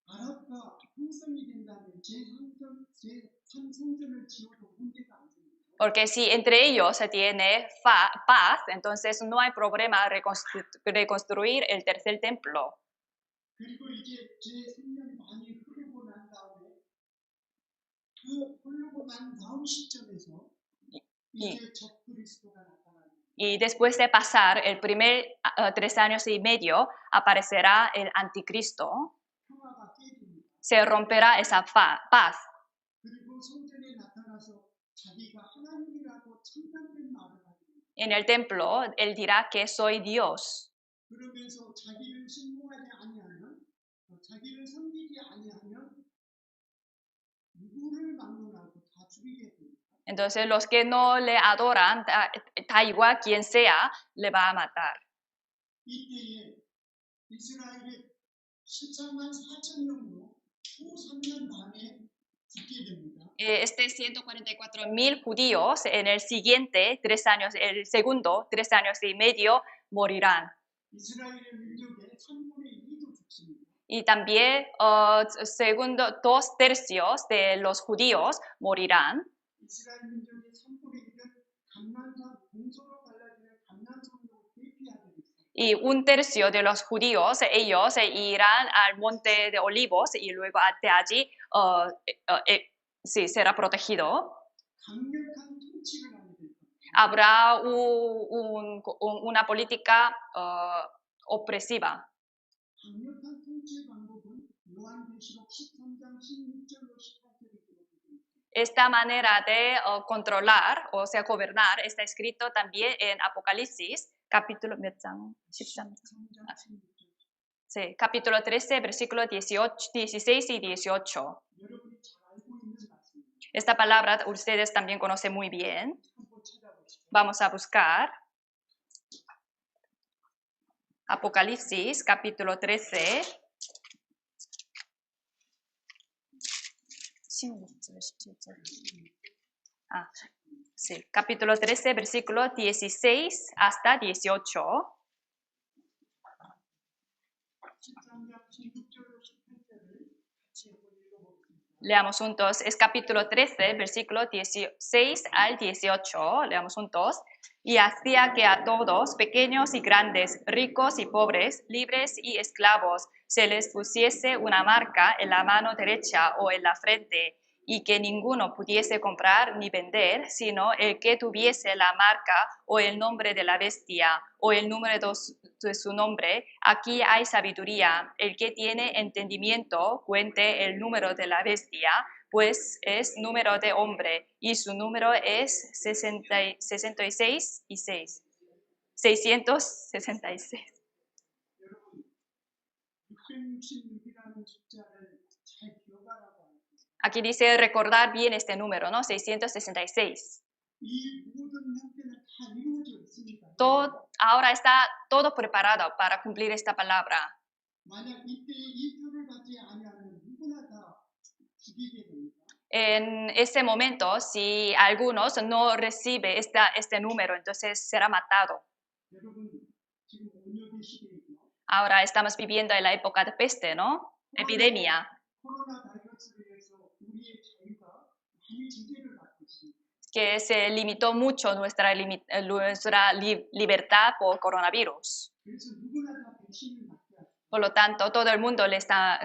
아랍과 형성이 된다면 제3성전을 지어도 문제가 안 됩니다. Porque si entre ellos se tiene paz, entonces no hay problema reconstruir el tercer templo. 그리고 이제 제3년이 많이 흐르고 난 다음에 그 흐르고 난 다음 시점에서 이제 적그리스도가 나타납니다. Y después de pasar el primer 3 años y medio, aparecerá el anticristo. 평화가 깨집니다. Se romperá esa paz. 그리고 성전에 나타나서 자기가 하나님이라고 참담된 말을 합니다. En el templo, él dirá que soy Dios. 그러면서 자기를 신봉하지 아니하면, 자기를 섬기지 아니하면 누구를 막론하고 다 죽이게 됩니다. Entonces los que no le adoran, da igual quien sea, le va a matar. 이때에 이스라엘의 14만 4천 명도 후 3년 반에 죽게 됩니다. 144,000 judíos en el siguiente 3 años, el segundo 3 años y medio morirán. 이스라엘의 민족의 3분의 2도 죽습니다. Y también segundo 2/3 de los judíos morirán. 이스라엘 민족의 3분의 1은 감난산 동서로 갈라지는 감난산으로 대피하게 됐습니다. Y 1/3 de los judíos, ellos irán al monte de Olivos y luego de allí sí, será protegido. 강력한 통치를 하게 될 겁니다. Habrá una política opresiva. 강력한 통치의 방법은 요한계시록 13장 16절로 18절에 기록되어 있습니다. Esta manera de controlar, o sea, gobernar, está escrito también en Apocalipsis, capítulo 13. 13장 16절. Sí, capítulo 13, versículos 16 y 18. 여러분이 잘 알고 있는 말씀입니다. Esta palabra ustedes también conocen muy bien. 한번 찾아보시죠. Vamos a buscar. Apocalipsis, capítulo 13. Sí, capítulo 13, versículo 16 hasta 18. 13장 16절로 18절을 같이 한번 읽어보겠습니다. Leamos juntos. Es capítulo 13, versículo 16 al 18. Leamos juntos. Y hacía que a todos, pequeños y grandes, ricos y pobres, libres y esclavos, se les pusiese una marca en la mano derecha o en la frente, y que ninguno pudiese comprar ni vender, sino el que tuviese la marca o el nombre de la bestia o el número de su nombre. Aquí hay sabiduría. El que tiene entendimiento cuente el número de la bestia, pues es número de hombre, y su número es 66 y 6. 666. 여러분, 666이라는 숫자를 잘 기억하라고 합니다. Aquí dice recordar bien este número, ¿no? 666. 이 모든 형태는 다 이루어져 있습니다. Ahora está todo preparado para cumplir esta palabra. 만약 이때 이 표를 받지 아니하면 누구나 다 죽이게 됩니다. En ese momento, si algunos no reciben este número, entonces será matado. 여러분, 지금 온역의 시대이죠. Ahora estamos viviendo en la época de peste, ¿no? Epidemia. 코로나 바이러스로 해서 우리의 자유가 많이 제재를 받고 있습니다. Que se limitó mucho nuestra libertad por coronavirus. 그래서 누구나 다 백신을 맞게 하죠. Por lo tanto, todo el mundo le está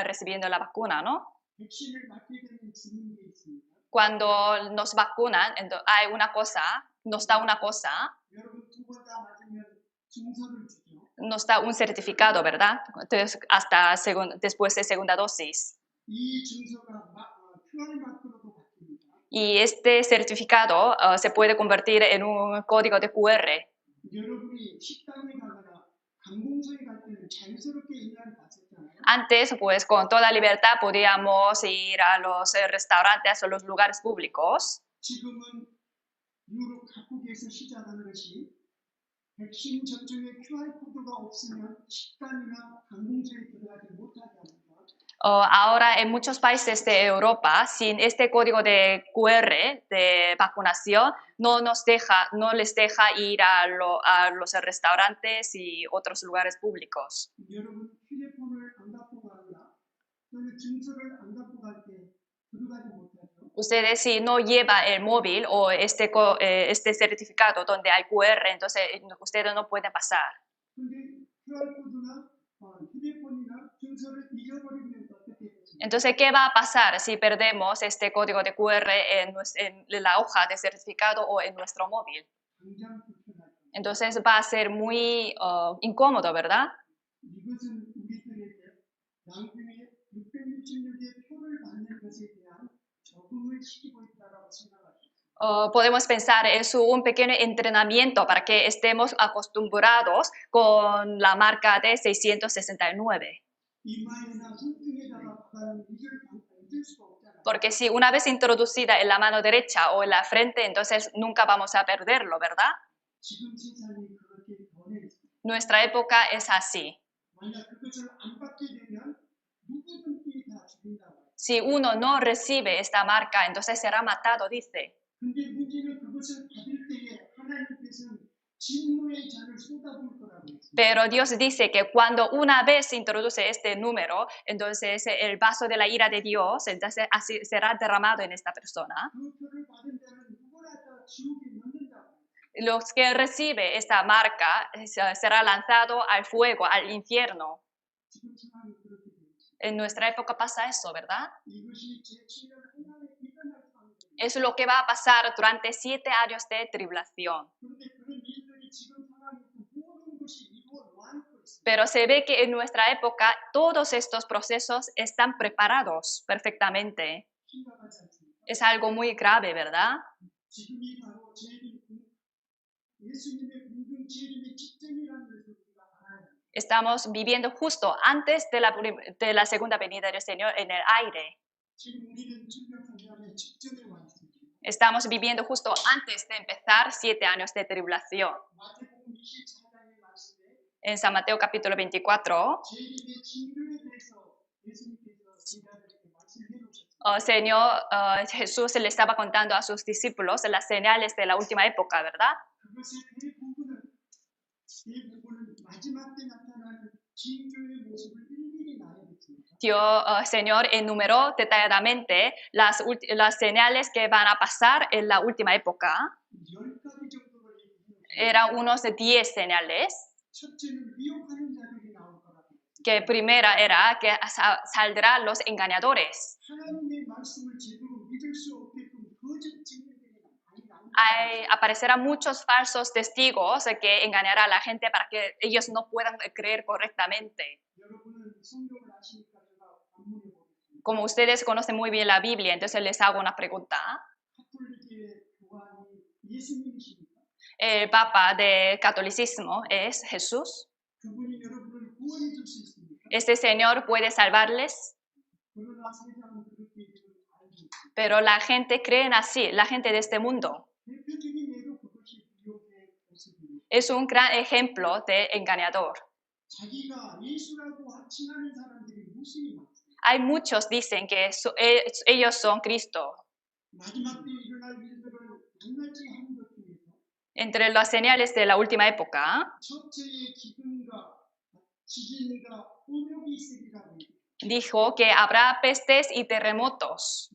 recibiendo la vacuna, ¿no? 백신을 맞게 되면 주는 게 있습니다. Cuando nos vacunan, hay una cosa, nos da una cosa, 여러분 두 번 다 맞으면 증서를 주죠. nos da un certificado, ¿verdad? Entonces, hasta después de segunda dosis. 이 증서가 QR 마크로도 바뀝니다. Y este certificado se puede convertir en un código de QR. 여러분이 식당에 가거나 관공서에 갈 때는 자유스럽게 인사를 받았잖아요. Antes, pues con toda libertad podíamos ir a los restaurantes o los lugares públicos. 지금은 유럽 각국에서 시작하는 것이 백신 접종에 QR 코드가 없으면 식당이나 관공서에 들어가지 못하게 합니다. Ahora en muchos países de Europa, sin este código de QR de vacunación, no les deja ir a los restaurantes y otros lugares públicos. 여러분 휴대폰을 안 갖고 가거나 또는 증서를 안 갖고 갈 때 들어가지 못하죠. Ustedes si no lleva el móvil o este certificado donde hay QR, entonces ustedes no pueden pasar. 근데 QR 코드나 휴대폰이나 증서를 잊어버리면 어떻게 되죠? Entonces, ¿qué va a pasar si perdemos este código de QR en la hoja de certificado o en nuestro móvil? 당장 불편하죠. Entonces va a ser muy incómodo, ¿verdad? 이것은 우리들에게 양심의 666의 표를 받는 것에 대한 적응을 시키고 있다고 생각합니다. Podemos pensar, es un pequeño entrenamiento para que estemos acostumbrados con la marca de 669. 이마에나 손등에다가 받아는 잊을 수가 없잖아요. Porque si una vez introducida en la mano derecha o en la frente, entonces nunca vamos a perderlo, ¿verdad? 지금 세상이 그렇게 변해 있습니다. Nuestra época es así. 만약 그것을 안 받게 되면 누구든지 다 죽인다고 해요. Si uno no recibe esta marca, entonces será matado, dice. 근데 문제는 그것을 받을 때에 하나님께서는 진노의 잔을 쏟아부을 거라고 했습니다. Pero Dios dice que cuando una vez se introduce este número, entonces el vaso de la ira de Dios, entonces así será derramado en esta persona. 그 표를 받은 자는 누구나 다 지옥에 넣는다고 해요. Los que reciben esta marca será lanzado al fuego, al infierno. 지금 상황이 그렇게 되어 있습니다. En nuestra época pasa eso, ¿verdad? 이것이 제7년 한날에 일어날 상황입니다. Es lo que va a pasar durante 7 años de tribulación. 그런데 그런 일들이 지금 상황이 모든 것이 이루어 놓고 있습니다. Pero se ve que en nuestra época todos estos procesos están preparados perfectamente. 심각하지 않습니까? Es algo muy grave, ¿verdad? 지금이 바로 예수님의 공중 재림의 직전이라는 것을 우리가 알아야 합니다. Estamos viviendo justo antes de la segunda venida del Señor en el aire. 지금 우리는 천년왕국의 직전에 와 있습니다. Estamos viviendo justo antes de empezar 7 años de tribulación. 마태복음 24장의 말씀에 En San Mateo capítulo 24, 제1의 징조에 대해서 예수님께서 제자들에게 말씀해 놓으셨습니다. Jesús le estaba contando a sus discípulos las señales de la última época, ¿verdad? 그것의 대부분은 마지막 때 나타나는 징조의 모습을 일일이 나열했습니다. Señor enumeró detalladamente las señales que van a pasar en la última época. 10가지 정도를 얘기해요. Eran unos 10 señales. 첫째는 미혹하는 자들이 나올 거라고. Que primera era que saldrán los engañadores. 하나님의 말씀을 제대로 믿을 수 없게끔 거짓 증인들이 많이 나옵니다. Aparecerán muchos falsos testigos que engañarán a la gente para que ellos no puedan creer correctamente. 여러분은 성경을 아시니까 제가 반문해 보겠습니다. Como ustedes conocen muy bien la Biblia, entonces les hago una pregunta. 카톨릭의 교황이 예수님이십니까? ¿El Papa del catolicismo es Jesús? 그분이 여러분을 구원해 줄 수 있습니까? ¿Este Señor puede salvarles? 그러나 세상은 그렇게 알고 있습니다. Pero la gente cree así, la gente de este mundo. 대표적인 예로 그것이 미혹의 모습입니다. Es un gran ejemplo de engañador. 자기가 예수라고 칭하는 사람들이 무슬림 많습니다. Hay muchos dicen que ellos son Cristo. 마지막 때 일어날 일들을 낱낱이 하는 것 중에서 Entre las señales de la última época, 첫째의 기근과 지진과 혼역이 있으리라고 합니다. dijo que habrá pestes y terremotos.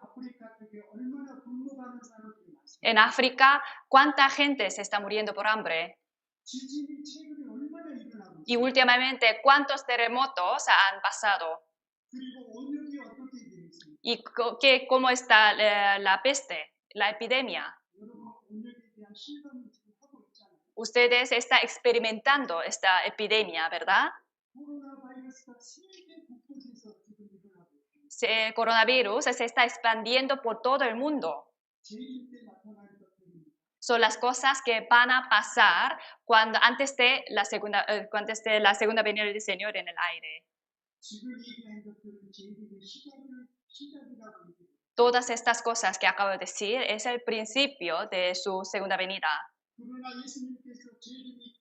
아프리카 쪽에 얼마나 굶어가는 사람들이 많습니다. En África, ¿cuánta gente se está muriendo por hambre? 지진이 최근에 얼마나 일어나고 Y 있습니다. últimamente, ¿cuántos terremotos han pasado? 그리고 온역이 어떻게 되어 있습니까? ¿Y cómo está la peste, la epidemia? 여러분 온역에 대한 실감을 지금 하고 있잖아요. Ustedes están experimentando esta epidemia, ¿verdad? 코로나 바이러스가 세계 곳곳에서 지금 일어나고 있습니다. El coronavirus se está expandiendo por todo el mundo. 재림 때 나타날 것들입니다. Son las cosas que van a pasar antes de la segunda venida del Señor en el aire. 지금 얘기한 것들은 재림의 시작이라고 얘기해요. Todas estas cosas que acabo de decir es el principio de su segunda venida. 그러나 예수님께서 재림의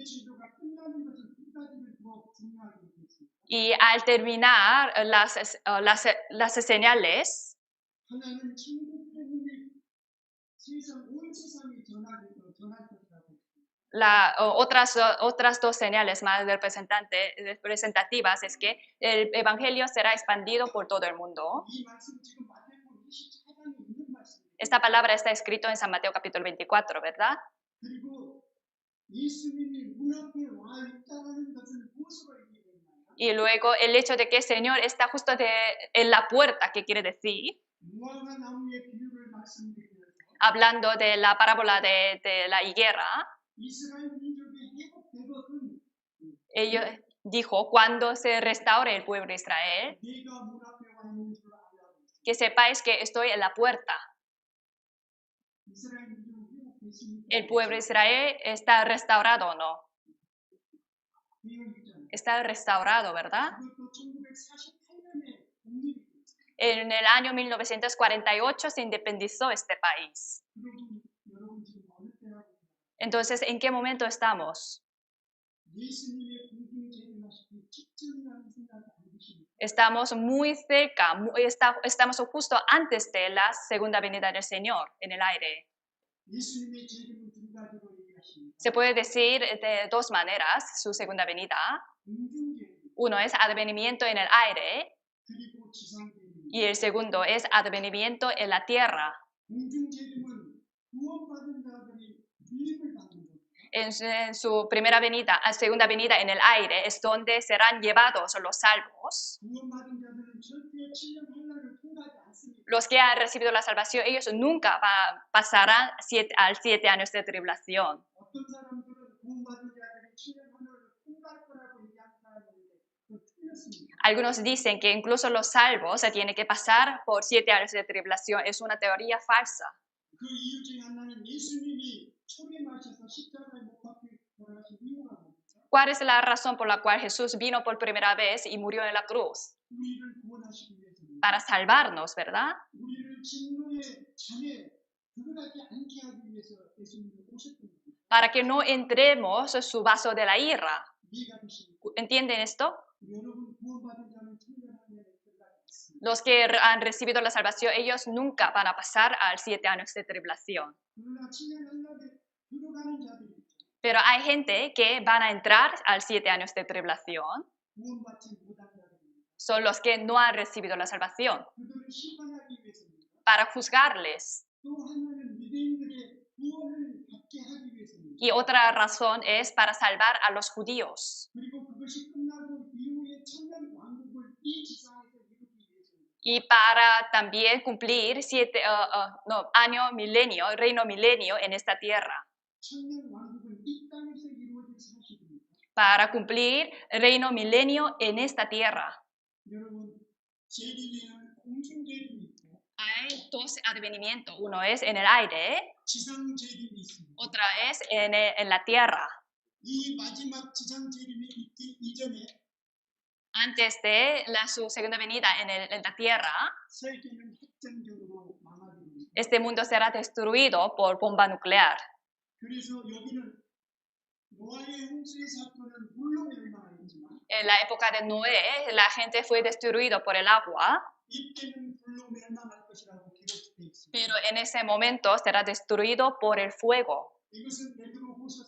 징조가 끝나는 것은 두 가지를 더 중요하게 여겼습니다. Y al terminar las señales, 하나는 천국 복음이 온 세상에 전할 것이라고 했습니다. otras dos señales más representativas es que el Evangelio será expandido por todo el mundo. 이 말씀 지금 마태복음 24장에 있는 말씀입니다. Esta palabra está escrito en San Mateo capítulo 24, ¿verdad? 그리고 예수님이 문 앞에 와 있다는 것은 무엇으로 의미되나요? Y luego el hecho de que el Señor está justo en la puerta, ¿qué quiere decir? 무화과 나무의 비유를 말씀드리면서 Hablando de la parábola de la higuera, 이스라엘 민족이 회복되거든 ellos dijo, cuando se restaure el pueblo de Israel, 내가 문 앞에 와 있는 줄 알라고. que sepáis que estoy en la puerta. 이스라엘 민족은 회복됐습니까? ¿El pueblo de Israel está restaurado o no? 되어 있잖아요. Está restaurado, ¿verdad? 그것도 1948년에 독립이 됐어요. En el año 1948 se independizó este país. 여러분 지금 어느 때라고 Entonces, ¿en qué momento estamos? 예수님의 공중 재림하시기 직전이라는 생각이 안 드십니까? Estamos muy cerca, estamos justo antes de la segunda venida del Señor en el aire. 예수님의 재림은 두 가지로 얘기하십니다. Se puede decir de dos maneras su segunda venida. 공중 재림 Uno es advenimiento en el aire 그리고 지상 재림. y el segundo es advenimiento en la tierra. 공중 재림은 구원받은 자들이 유입을 받는 겁니다. En su segunda venida en el aire es donde serán llevados los salvos. 구원받은 자들은 절대 7년 환란을 통과하지 않습니다. Los que han recibido la salvación, ellos nunca pasarán 7 años de tribulación. 어떤 사람들은 구원받은 자들이 7년 환란을 통과할 거라고 얘기하는 사람이 있는데 그건 틀렸습니다. Algunos dicen que incluso los salvos se tienen que pasar por 7 años de tribulación. Es una teoría falsa. 그 이유 중에 하나는 예수님이 초림하셔서 십자가에 못 박혀 돌아가신 이유가 뭡니까? ¿Cuál es la razón por la cual Jesús vino por primera vez y murió en la cruz? 우리를 구원하시기 위해서입니다. Para salvarnos, ¿verdad? 우리를 진노의 잔에 들어가지 않게 하기 위해서 예수님이 오셨던 겁니다. para que no entremos en su vaso de la ira. 이해가되십니까? ¿Entienden esto? 여러분 구원받은 자는 천년왕년의 끝날이 있습니다. Los que han recibido la salvación, ellos nunca van a pasar al 7 años de tribulación. 그러나 천년왕년에 들어가는 자들이 있죠. Pero hay gente que van a entrar al 7 años de tribulación, 구원받지 못한 자들입니다. son los que no han recibido la salvación, 그들을 심판하기 위해서입니다. para juzgarles. 또 하나는 유대인들의 구원을 받게 하기 위해서입니다. Y otra razón es para salvar a los judíos. 그리고 그것이 끝나고 이후에 천년 왕국을 이 지상에서 이루기 위해서입니다. Y para también cumplir año milenio, reino milenio en esta tierra. 천년 왕국은 이 땅에서 이루어질 사실입니다. Para cumplir reino milenio en esta tierra. 여러분, 재림에는 공중 재림이 있고 Hay dos advenimientos. Uno es en el aire, 지상 재림이 있습니다. otra es en la tierra. 이 마지막 지상 재림이 있기 이전에 Antes de su segunda venida en la tierra, 세계는 핵전쟁으로 망하게 됩니다. este mundo será destruido por bomba nuclear. 그래서 여기는 노아의 홍수의 사건은 물로 멸망하였지만 En la época de Noé, la gente fue destruido por el agua, 이때는 불로 멸망할 것이라고 기록되어 있습니다. pero en ese momento será destruido por el fuego. 이것은 베드로후서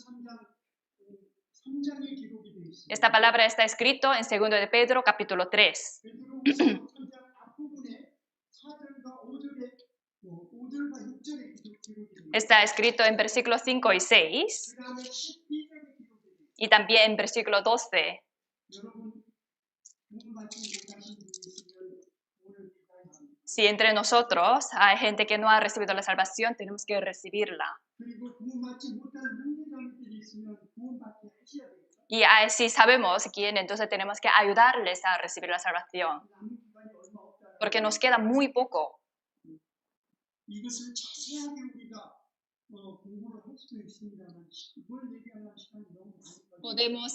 3장에 기록이 되어 있습니다. Esta palabra está escrito en 2 de Pedro capítulo 3. 베드로후서 3장 앞부분에 4절과 5절과 6절에 기록이 되어 있습니다. Está escrito en versículos 5 y 6 그 다음에 12절에 기록이 되어 있습니다. y también en versículo 12. 여러분 구원받지 못하신 분이 있으면 오늘 기도해야 합니다. Si entre nosotros hay gente que no ha recibido la salvación, tenemos que recibirla. 그리고 구원받지 못한 문제자들이 있으면 구원받게 하셔야 됩니다. Y si sabemos quién, entonces tenemos que ayudarles a recibir la salvación, 남은 기간이 얼마 없다. porque nos queda muy poco. 이것을 자세하게 우리가 공부를 할 수도 있습니다만 이걸 얘기하는 시간이 너무 많이 걸려요. Podemos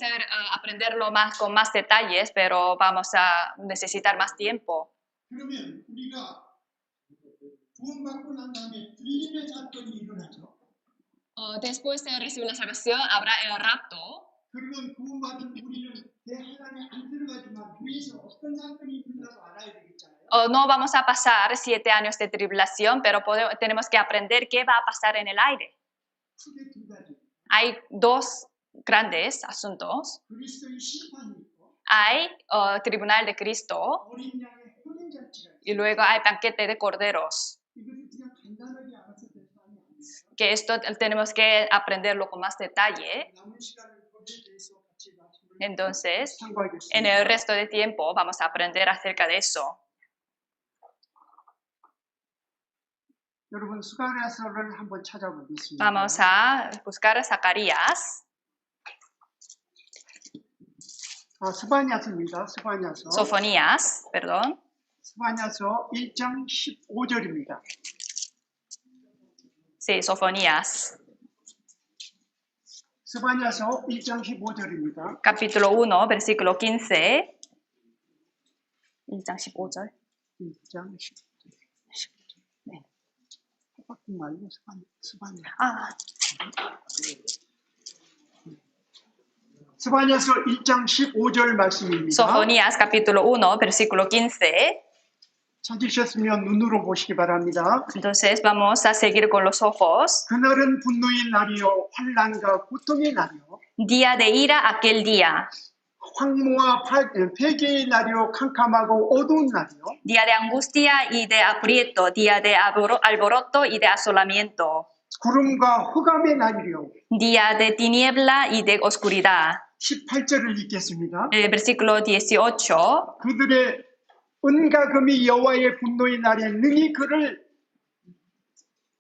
aprenderlo más con más detalles, pero vamos a necesitar más tiempo. 그러면 우리가 구원받고 난 다음에 불림의 사건이 일어나죠. Después de recibir la salvación, habrá el rapto. 그러면 구원받은 우리는 대하란에 안 들어가지만 위에서 어떤 사건이 있는가도 알아야 되겠잖아요. No vamos a pasar 7 años de tribulación, pero tenemos que aprender qué va a pasar en el aire. 크게 두 가지. Hay dos grandes asuntos. 그리스도의 심판이 있고 Hay tribunal de Cristo 어린 양의 혼인잔치가 있고 y luego hay banquete de corderos. 이것을 그냥 간단하게 알아서 될 사람이 아닙니다. Que esto tenemos que aprenderlo con más detalle. 남은 시간을 거기에 대해서 같이 말씀을 Entonces, 참고하겠습니다. en el resto de tiempo vamos a aprender acerca de eso. 여러분 스가랴서를 한번 찾아보겠습니다. Vamos a buscar a Zacarías, 스바냐서입니다. 스바냐서. Sofonías, perdón. 스바냐서 1장 15절입니다. Sí, Sofonías, 스바냐서 1장 15절입니다. capítulo 1, versículo 15. 1장 15절. 1장 15절. 네. 말고 스바냐. 아, 스바냐서 1장 15절 말씀입니다. Sofonías, capítulo 1, versículo 15. 찾으셨으면 눈으로 보시기 바랍니다. Entonces vamos a seguir con los ojos. 그날은 분노의 날이요 환난과 고통의 날이요 Día de ira aquel día. 황무와 폐괴의 날이요 캄캄하고 어두운 날이요 Día de angustia y de aprieto, día de alboroto y de asolamiento. 구름과 흑암의 날이요 Día de tiniebla y de oscuridad. 18절을 읽겠습니다. Versículo 18. 그들의 은과 금이 여호와의 분노의 날에 능히 그를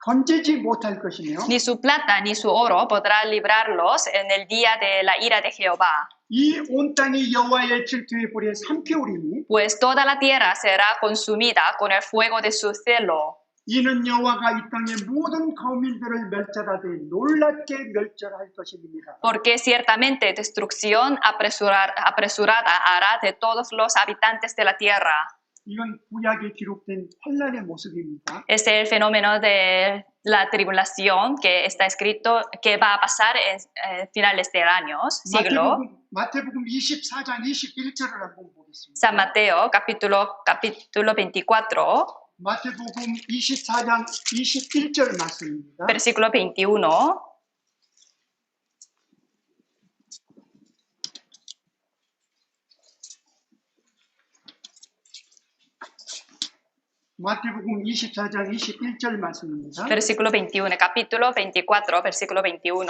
건지지 못할 것이며 Ni su plata ni su oro podrá librarlos en el día de la ira de Jehová, 이 온 땅이 여호와의 질투의 불에 삼켜오리니 pues toda la tierra será consumida con el fuego de su celo. 이는 여호와가 이 땅의 모든 거민들을 멸절하되 놀랍게 멸절할 것입니다. Porque ciertamente destrucción apresurada hará de todos los habitantes de la tierra. 이건 구약에 기록된 환란의 모습입니다. Este es el fenómeno de la tribulación que está escrito que va a pasar en finales de años, siglo. 마태복음 24장 21절을 한번 보겠습니다. San Mateo, capítulo 24, 마태복음 24장 21절 말씀입니다. versículo 21. 마태복음 24장 21절 말씀입니다. Versículo 21, capítulo 24, versículo 21.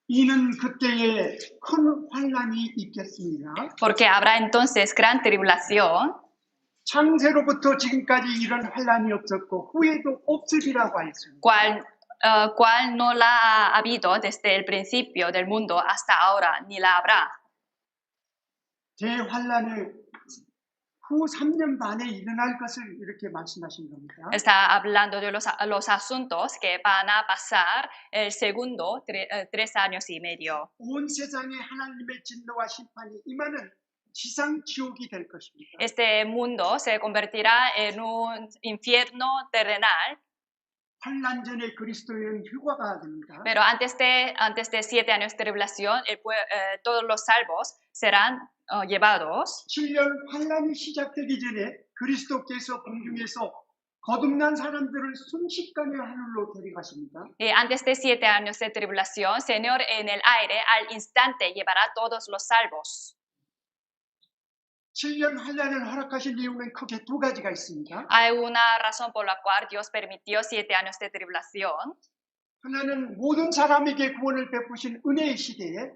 이는 그때에 큰 환란이 있겠습니다. Porque habrá entonces gran tribulación, 창세로부터 지금까지 이런 환란이 없었고 후에도 없으리라고 하였습니다. cual no la ha habido desde el principio del mundo hasta ahora, ni la habrá. 대환란을 후 3년 반에 일어날 것을 이렇게 말씀하신 겁니다. Está hablando de los asuntos que van a pasar el segundo 3 años y medio. 온 세상에 하나님의 진노와 심판이 임하는 지상 지옥이 될 것입니다. Este mundo se convertirá en un infierno terrenal, 환란 전에 그리스도인은 휴가가 됩니다. pero antes de 7 años de tribulación, todos los salvos serán llevados. 7년 환란이 시작되기 전에 그리스도께서 공중에서 거듭난 사람들을 순식간에 하늘로 데려가십니다. Antes de 7 años de tribulación, Señor en el aire al instante llevará a todos los salvos. 7년 환란을 허락하신 이유는 크게 두 가지가 있습니다. Hay una razón por la cual Dios permitió 7 años de tribulación. 하나는 모든 사람에게 구원을 베푸신 은혜의 시대에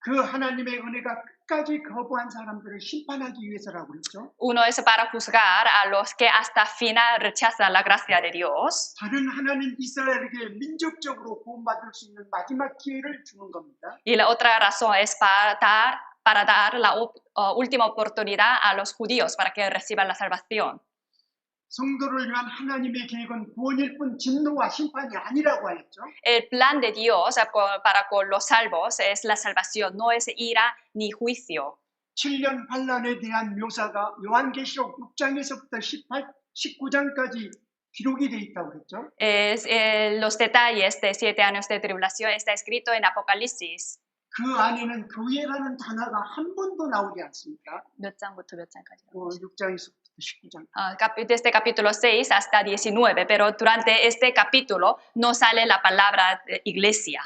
그 하나님의 은혜가 끝까지 거부한 사람들을 심판하기 위해서라고 그랬죠. Uno es para juzgar a los que hasta final rechazan la gracia de Dios. 다른 하나는 이스라엘에게 민족적으로 구원받을 수 있는 마지막 기회를 주는 겁니다. Y la otra razón es para dar la última oportunidad a los judíos para que reciban la salvación. 성도를 위한 하나님의 계획은 구원일 뿐 진노와 심판이 아니라고 하였죠. El plan de Dios para con los salvos es la salvación, no es ira ni juicio. 7년 환란에 대한 묘사가 요한계시록 6장에서부터 19장까지 기록이 되어 있다고 그랬죠. Los detalles de 7 años de tribulación está escrito en Apocalipsis. 그 안에는 교회라는 단어가 한 번도 나오지 않습니다. 몇 장부터 몇 장까지? 6장에서부터 19장. Desde capítulo 6 hasta 19, pero durante este capítulo no sale la palabra iglesia.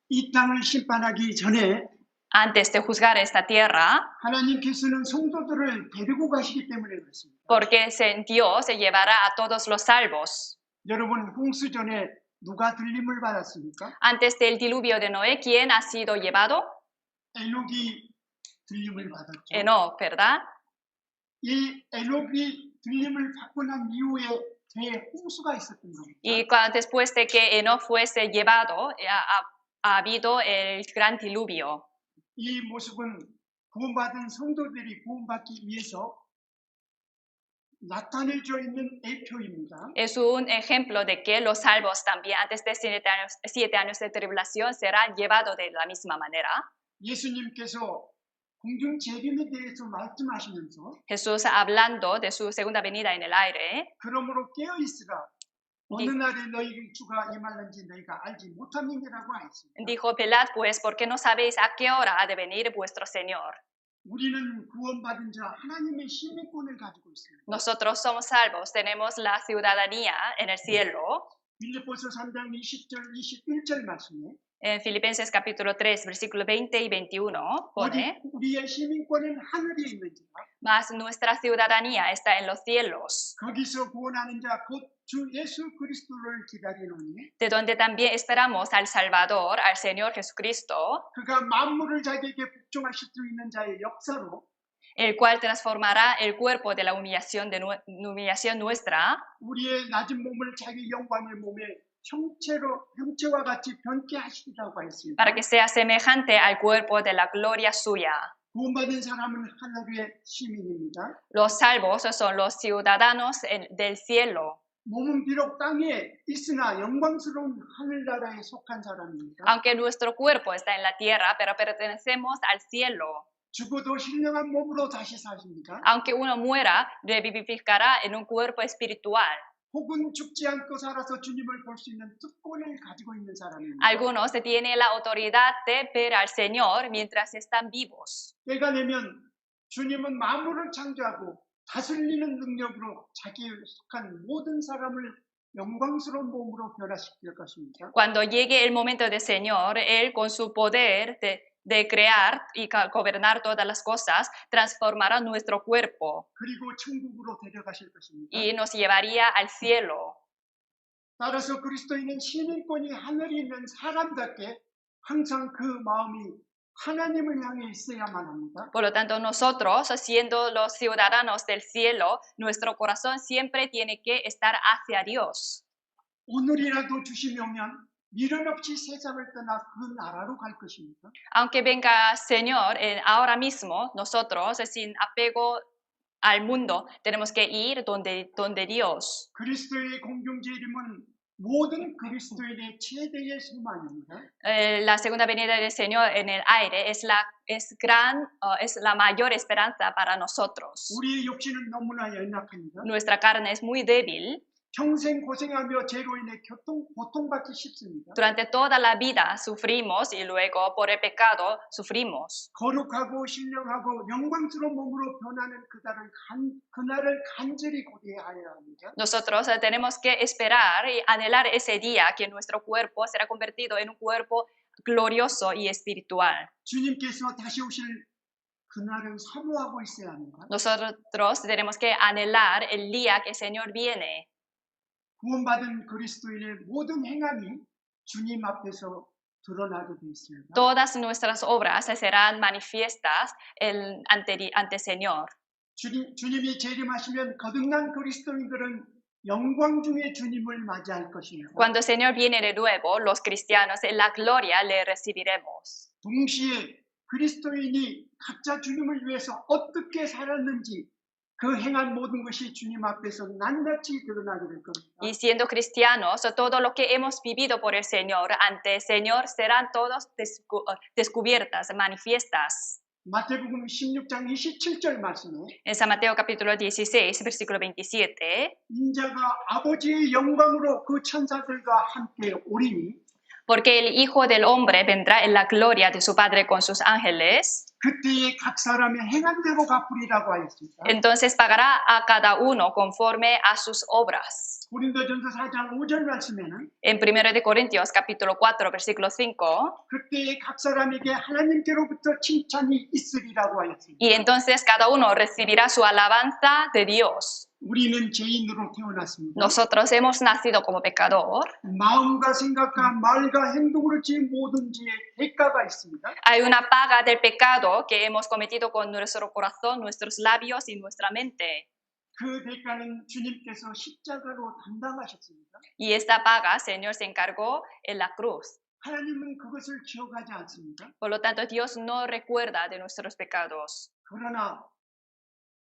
이 땅을 심판하기 전에 Antes de juzgar esta tierra, 하나님께서는 성도들을 데리고 가시기 때문에 그렇습니다. porque Dios se llevará a todos los salvos. 여러분 홍수 전에 누가 들림을 받았습니까? Antes del diluvio de Noé, ¿quién ha sido llevado? 에녹이 들림을 받았죠. Enoc, ¿verdad? 이 에녹이 들림을 받고 난 이후에 대홍수가 있었던 겁니다. Y después de que Enoc fuese llevado, ha habido el gran diluvio. 이 모습은 구원받은 성도들이 구원받기 위해서 나타내져 있는 애표입니다. Es un ejemplo de que los salvos también antes de 7 años de tribulación serán llevados de la misma manera. 예수님께서 공중 재림에 대해서 말씀하시면서 Jesús hablando de su segunda venida en el aire, 그러므로 깨어 있으라. 어느 날에 너희 주가 임할는지 너희가 알지 못함이니라고 하였습니다. dijo: velad pues, porque no sabéis a qué hora ha de venir vuestro Señor. 우리는 구원받은 자 하나님의 시민권을 가지고 있습니다. Nosotros somos salvos, tenemos la ciudadanía en el cielo. 빌립보서 3장 20절 21절 말씀에 En Filipenses capítulo 3, versículo 20 y 21 pone: 우리의 시민권은 하늘에 있는지라. mas nuestra ciudadanía está en los cielos, 거기서 구원하는 자 곧 주 예수 그리스도를 기다리노니 de donde también esperamos al Salvador, al Señor Jesucristo, 그가 만물을 자기에게 복종하실 수 있는 자의 역사로 el cual transformará el cuerpo de la humillación nuestra, 우리의 낮은 몸을 자기 영광의 몸에 형체와 같이 변케 하시리라고 하였습니다. para que sea semejante al cuerpo de la gloria suya. 구원받은 사람은 하늘의 시민입니다. Los salvos son los ciudadanos del cielo. 몸은 비록 땅에 있으나 영광스러운 하늘나라에 속한 사람입니다. Aunque nuestro cuerpo está en la tierra, pero pertenecemos al cielo. 죽어도 신령한 몸으로 다시 사십니다. Aunque uno muera, revivificará en un cuerpo espiritual. 혹은 죽지 않고 살아서 주님을 볼 수 있는 특권을 가지고 있는 사람입니다. Algunos tienen la autoridad de ver al Señor mientras están vivos. 때가 되면 주님은 만물을 창조하고 다스리는 능력으로 자기에 속한 모든 사람을 영광스러운 몸으로 변화시킬 것입니다. Cuando llegue el momento del Señor, Él con su poder de crear y gobernar todas las cosas, transformará nuestro cuerpo 그리고 천국으로 데려가실 것입니다. y nos llevaría al cielo. 따라서 그리스도인은 신인권이 하늘에 있는 사람답게 항상 그 마음이 하나님을 향해 있어야만 합니다. Por lo tanto, nosotros, siendo los ciudadanos del cielo, nuestro corazón siempre tiene que estar hacia Dios. 오늘이라도 주시면 미련 없이 세상을 떠나 그 나라로 갈 것입니다. Aunque venga Señor, ahora mismo nosotros, sin apego al mundo, tenemos que ir donde Dios. 그리스도의 공동체 이름은 모든 그리스도인의 최대의 소망입니다. La segunda venida del Señor en el aire es la mayor esperanza para nosotros. 우리의 육신은 너무나 연약합니다. Nuestra carne es muy débil. 평생 고생하며 죄로 인해 고통받기 쉽습니다. Durante toda la vida sufrimos y luego por el pecado sufrimos. 거룩하고 신령하고 영광스러운 몸으로 변하는 그날을 간절히 고대하여야 합니다. Nosotros tenemos que esperar y anhelar ese día que nuestro cuerpo será convertido en un cuerpo glorioso y espiritual. 주님께서 다시 오실 그날을 사모하고 있어야 합니다. Nosotros tenemos que anhelar el día que el Señor viene. 구원받은 그리스도인의 모든 행함이 주님 앞에서 드러나게 되어 있습니다. Todas nuestras obras serán manifiestas ante el Señor. 주님이 재림하시면 거듭난 그리스도인들은 영광 중에 주님을 맞이할 것입니다. Cuando el Señor viene de nuevo, los cristianos en la gloria le recibiremos. 동시에 그리스도인이 각자 주님을 위해서 어떻게 살았는지 그 행한 모든 것이 주님 앞에서 낱낱이 드러나게 될 겁니다. Y siendo cristianos, todo lo que hemos vivido por el Señor, ante el Señor, serán todos descubiertas, manifiestas. 마태복음 16장 27절 말씀에 En San Mateo capítulo 16, versículo 27, 인자가 아버지의 영광으로 그 천사들과 함께 오리니 porque el Hijo del Hombre vendrá en la gloria de su Padre con sus ángeles, 그때에 각 사람의 행한 대로 갚으리라고 하였습니다. entonces pagará a cada uno conforme a sus obras. 고린도전서 4장 5절 말씀에는 En 1 de Corintios capítulo 4, versículo 5, 그때에 각 사람에게 하나님께로부터 칭찬이 있으리라고 하였습니다. y entonces cada uno recibirá su alabanza de Dios. 우리는 죄인으로 태어났습니다. Nosotros hemos nacido como pecador. 마음과 생각과 말과 행동으로 지은 모든 죄의 대가가 있습니다. Hay una paga del pecado que hemos cometido con nuestro corazón, nuestros labios y nuestra mente. 그 대가는 주님께서 십자가로 담당하셨습니다. Y esta paga, Señor, se encargó en la cruz. 하나님은 그것을 기억하지 않습니다. Por lo tanto, Dios no recuerda de nuestros pecados. 그러나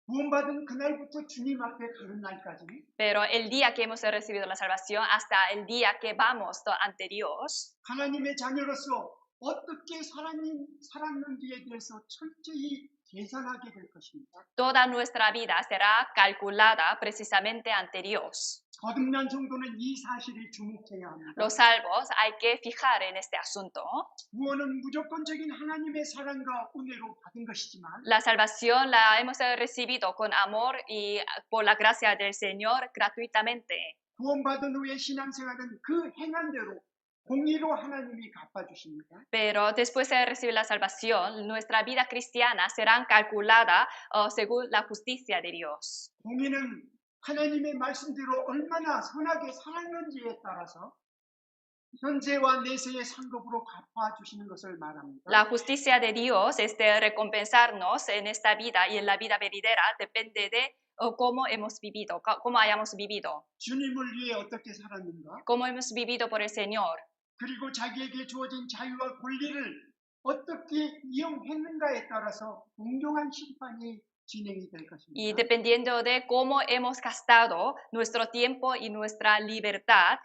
구원받은 그날부터 주님 앞에 가는 날까지 Pero el día que hemos recibido la salvación, hasta el día que vamos ante Dios, 하나님의 자녀로서 어떻게 살았는지에 대해서 철저히 계산하게 될 것입니다. toda nuestra vida será calculada precisamente ante Dios. 거듭난 성도는 이 사실에 주목해야 합니다. Los salvos hay que fijar en este asunto. 구원은 무조건적인 하나님의 사랑과 은혜로 받은 것이지만 La salvación la hemos recibido con amor y por la gracia del Señor gratuitamente. 구원받은 후에 신앙생활은 그 행한 대로 공의로 하나님이 갚아주십니다. Pero después de recibir la salvación, nuestra vida cristiana será calculada según la justicia de Dios. 공의는 하나님의 말씀대로 얼마나 선하게 살았는지에 따라서 현세와 내세의 상급으로 갚아주시는 것을 말합니다. La justicia de Dios es de recompensarnos en esta vida y en la vida venidera, depende de cómo hemos vivido, cómo hayamos vivido, 주님을 위해 어떻게 살았는가? cómo hemos vivido por el Señor. 그리고 자기에게 주어진 자유와 권리를 어떻게 이용했는가에 따라서 공정한 심판이 진행이 될 Y 것입니다. dependiendo de cómo hemos gastado nuestro tiempo y nuestra libertad,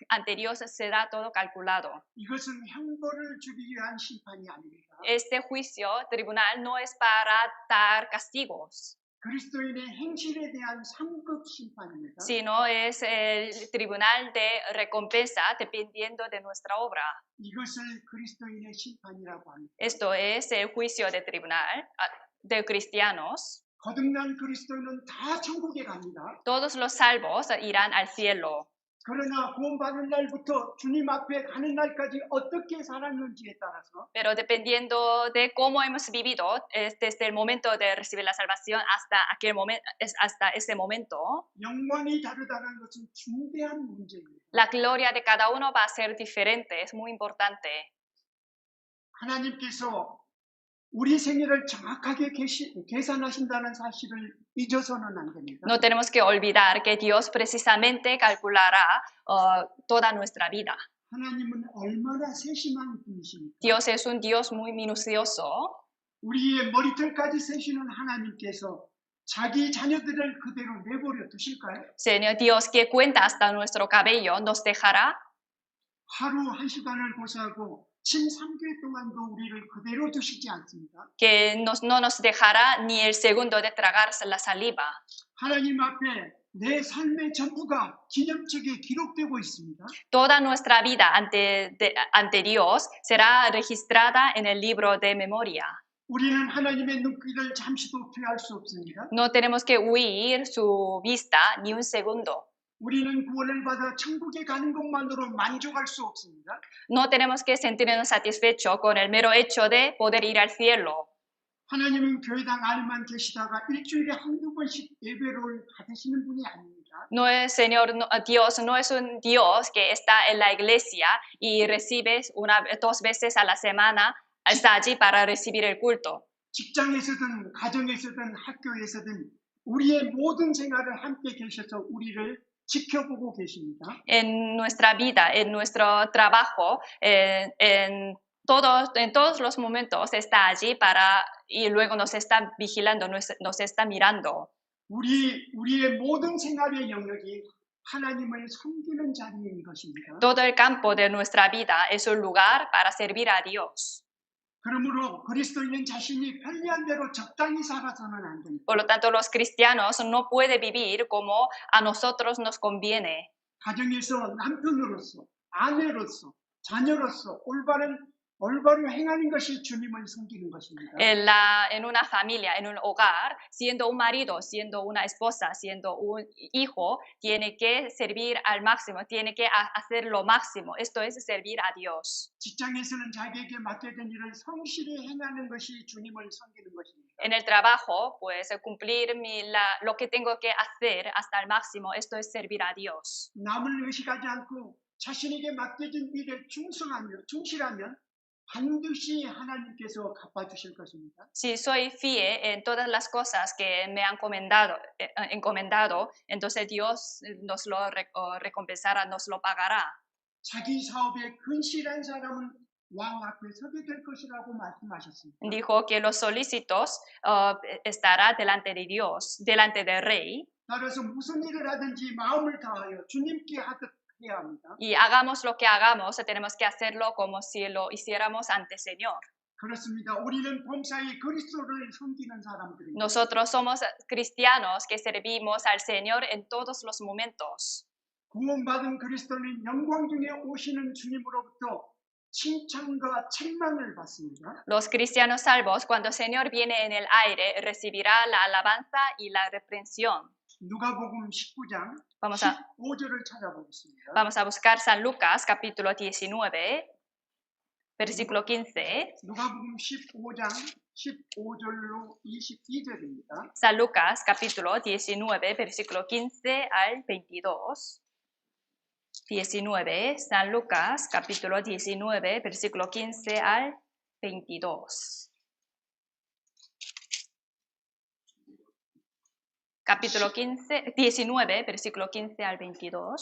anterior será todo calculado. 이것은 형벌을 주기 위한 심판이 아닙니다. Este juicio tribunal no es para dar castigos, 그리스도인의 행실에 대한 상급 심판입니다. sino es el tribunal de recompensa dependiendo de nuestra obra. 이것을 그리스도인의 심판이라고 합니다. Esto es el juicio de tribunal de cristianos. 거듭난 그리스도인은 다 천국에 갑니다. Todos los salvos irán al cielo. 그러나 구원받은 날부터 주님 앞에 가는 날까지 어떻게 살았는지에 따라서 Pero dependiendo de cómo hemos vivido desde el momento de recibir la salvación hasta ese momento, 영광이 다르다는 것은 중대한 문제입니다. la gloria de cada uno va a ser diferente, es muy importante. 하나님께서 우리 생애를 정확하게 계산하신다는 사실을 잊어서는 안 됩니다. No tenemos que olvidar que Dios precisamente calculará toda nuestra vida. 하나님은 얼마나 세심한 분이십니까? Dios es un Dios muy minucioso. 우리의 머리털까지 세시는 하나님께서 자기 자녀들을 그대로 내버려 두실까요? Señor Dios que cuenta hasta nuestro cabello, ¿nos dejará? 하루 한 시간을 고사하고 침 3개월 동안도 우리를 그대로 두시지 않습니다. Que no nos dejará ni el segundo de tragarse la saliva. 하나님 앞에 내 삶의 전부가 기념책에 기록되고 있습니다. Toda nuestra vida ante Dios será registrada en el libro de memoria. 우리는 하나님의 눈길을 잠시도 피할 수 없습니다. No tenemos que huir su vista ni un segundo. 우리는 구원을 받아 천국에 가는 것만으로 만족할 수 없습니다. No tenemos que sentirnos satisfechos con el mero hecho de poder ir al cielo. 하나님은 교회당 안에만 계시다가 일주일에 한두 번씩 예배를 받으시는 분이 아닙니다. No es, Señor, Dios no es un Dios que está en la iglesia y recibe 2 veces a la semana, está allí para recibir el culto. 직장에서든 가정에서든 학교에서든 우리의 모든 생활을 함께 계셔서 우리를 지켜보고 계십니다. En nuestra vida, en nuestro trabajo, en todos los momentos está allí y luego nos está vigilando, nos está mirando. 우리의 모든 생활의 영역이 하나님을 섬기는 자리인 것입니다. Todo el campo de nuestra vida es un lugar para servir a Dios. 그러므로 그리스도인은 자신이 편리한 대로 적당히 살아서는 안 됩니다. Por lo tanto, los cristianos no pueden vivir como a nosotros nos conviene. 가정에서 남편으로서, 아내로서, 자녀로서 올바로 행하는 것이 주님을 섬기는 것입니다. En una familia, en un hogar, siendo un marido, siendo una esposa, siendo un hijo, tiene que servir al máximo, tiene que hacer lo máximo. Esto es servir a Dios. 직장에서는 자기에게 맡겨진 일을 성실히 행하는 것이 주님을 섬기는 것입니다. En el trabajo, pues cumplir lo que tengo que hacer hasta el máximo, esto es servir a Dios. 남을 의식하지 않고 자신에게 맡겨진 일에 충실하면 반드시 하나님께서 갚아주실 것입니다. Si soy fiel en todas las cosas que me han encomendado, entonces Dios nos lo recompensará, nos lo pagará. 자기 사업에 근실한 사람은 왕 앞에 서게 될 것이라고 말씀하셨습니다. Dijo que los solícitos estará delante de Dios, delante del rey. 따라서 무슨 일을 하든지 마음을 다하여 주님께 하듯 해야 합니다. Y hagamos lo que hagamos, tenemos que hacerlo como si lo hiciéramos ante el Señor. 그렇습니다. 우리는 범사에 그리스도를 섬기는 사람들입니다. Nosotros somos cristianos que servimos al Señor en todos los momentos. 구원받은 그리스도는 영광 중에 오시는 주님으로부터 칭찬과 책망을 받습니다. Los cristianos salvos, cuando el Señor viene en el aire, recibirá la alabanza y la reprensión. 누가복음 19장 Vamos a 15절을 찾아보겠습니다. Vamos a buscar San Lucas, capítulo 19, versículo 15. 누가복음 15장 15절로 22절입니다. San Lucas, capítulo 19, versículo 15 al 22. 19, San Lucas, capítulo 19, versículo 15 al 22. Capítulo 19, versículo 15 al 22.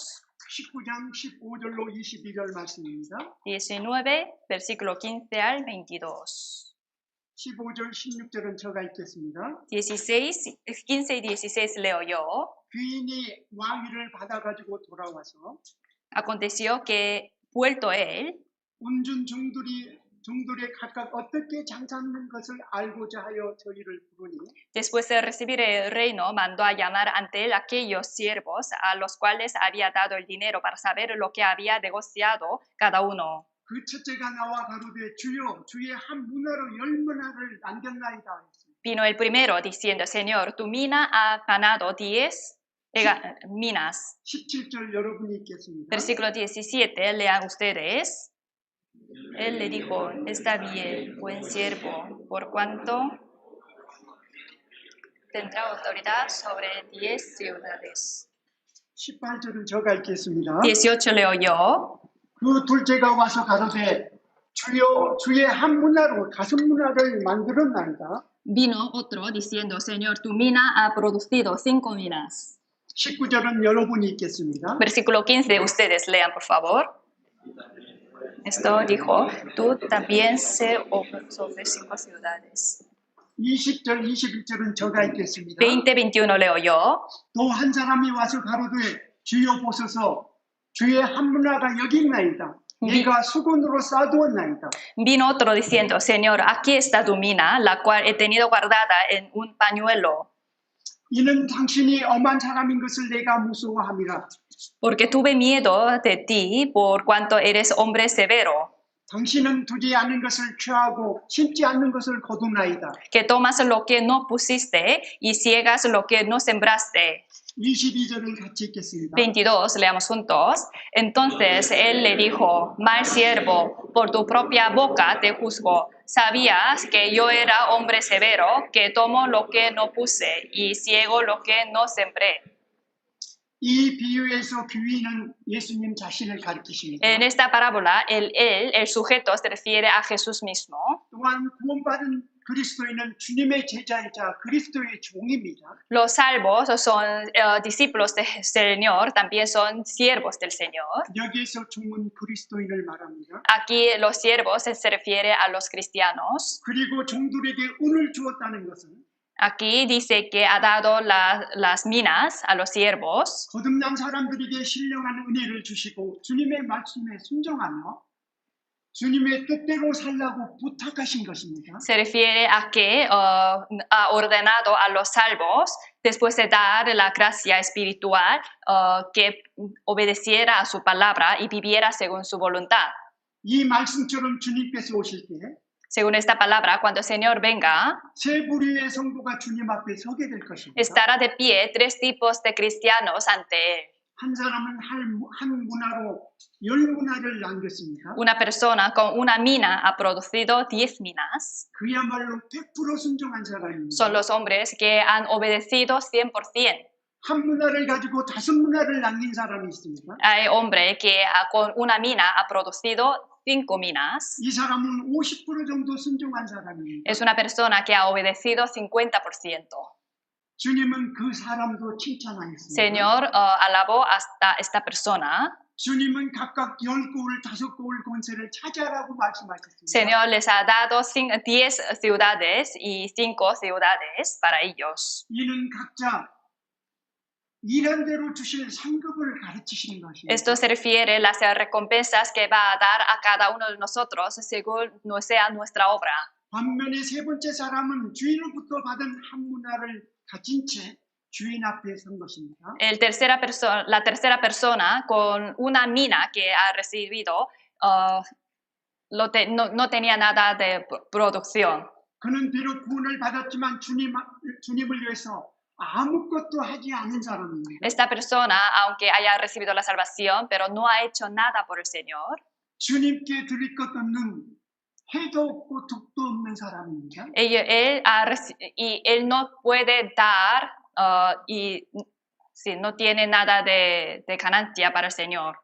19장 15절로 22절 말씀입니다. 19, versículo 15 al 22. 15절 16절은 제가 읽겠습니다. 15 y 16 leo yo. 귀인이 왕위를 받아가지고 돌아와서 Aconteció que, vuelto él, 온전 종들이 각각 어떻게 장사하는 것을 알고자 하여 저희를 부르니 después de recibir el reino, mandó a llamar ante él aquellos siervos a los cuales había dado el dinero para saber lo que había negociado cada uno. 그 첫째가 나와 가로되 주여 주의 한 문화로 10문화를 남겼나이다 했습니다. Vino el primero diciendo, Señor, tu mina ha ganado 10 minas. 17절 여러분이 읽겠습니다. Versículo 17, lean ustedes. Él le dijo, está bien, buen siervo, por cuanto tendrá autoridad sobre 10 ciudades. 18절은 제가 읽겠습니다. 18 leo yo. 그 둘째가 와서 가로되 주여 주의 한 문화로 5문화를 만들었나이다. Vino otro diciendo, Señor, tu mina ha producido 5 minas. 19절은 여러분이 읽겠습니다. Versículo 15, ustedes lean, por favor. Esto dijo, tú también sé sobre 5 ciudades. 20절, 21절은 제가 읽겠습니다. 20, 21 leo yo. 또 한 사람이 와서 가로되 주여 보소서 주의 한 문화가 여기 있나이다. 네가 수건으로 싸두었나이다. Vino otro diciendo, Señor, aquí está tu mina, la cual he tenido guardada en un pañuelo, 이는 당신이 엄한 사람인 것을 내가 무서워함이라. porque tuve miedo de ti por cuanto eres hombre severo, 당신은 두지 않은 것을 취하고 심지 않는 것을 거두나이다. que tomas lo que no pusiste y ciegas lo que no sembraste. 22절을 같이 읽겠습니다. 22, leamos juntos. Entonces él le dijo, mal siervo, por tu propia boca te juzgo. Sabías que yo era hombre severo, que tomo lo que no puse y ciego lo que no sembré. 이 비유에서 귀인은 예수님 자신을 가리키십니다. En esta parábola, el sujeto se refiere a Jesús mismo. 또한 구원받은 그리스도인은 주님의 제자이자 그리스도의 종입니다. Los salvos son discípulos del Señor, también son siervos del Señor. 여기에서 종은 그리스도인을 말합니다. Aquí los siervos se refiere a los cristianos. 그리고 종들에게 운을 주었다는 것은 Aquí dice que ha dado las minas a los siervos. 거듭난 사람들에게 신령한 은혜를 주시고 주님의 말씀에 순종하며 주님의 뜻대로 살라고 부탁하신 것입니다. Se refiere a que ha ordenado a los salvos, después de dar la gracia espiritual, que obedeciera a su palabra y viviera según su voluntad. 이 말씀처럼 주님께서 오실 때 Según esta palabra, cuando el Señor venga, 세 부류의 성도가 주님 앞에 서게 될 것입니다. estará de pie 3 tipos de cristianos ante Él. 한 사람은 한 문화로 10문화를 남겼습니다. Una persona con una mina ha producido 10 minas. 그야말로 100% 순종한 사람입니다. Son los hombres que han obedecido 100%. 한 문화를 가지고 5문화를 남긴 사람이 있습니다. Hay hombre que con una mina ha producido 5 minas. 이 사람은 50% 정도 순종한 사람입니다. Es una persona que ha obedecido 50%. 주님은 그 사람도 칭찬하였습니다. Señor alabó hasta esta persona. 주님은 각각 10고을, 5고을 권세를 차지하라고 말씀하셨습니다. Señor les ha dado 10 ciudades y 5 ciudades para ellos. 이는 각자 일한 대로 주실 상급을 가르치시는 것입니다. Esto se refiere a las recompensas que va a dar a cada uno de nosotros según no sea nuestra obra. 반면에 세 번째 사람은 주인으로부터 받은 한 문화를 가진 채 주인 앞에 선 것입니다. La tercera persona con una mina que ha recibido no tenía nada de producción. 그는 비록 구원을 받았지만 주님을 위해서 아무것도 하지 않은 사람입니다. Esta persona, aunque haya recibido la salvación, pero no ha hecho nada por el Señor. 주님께 드릴 것 없는 해도 없고 덕도 없는 사람입니다. Él no puede dar y no tiene nada de ganancia para el Señor.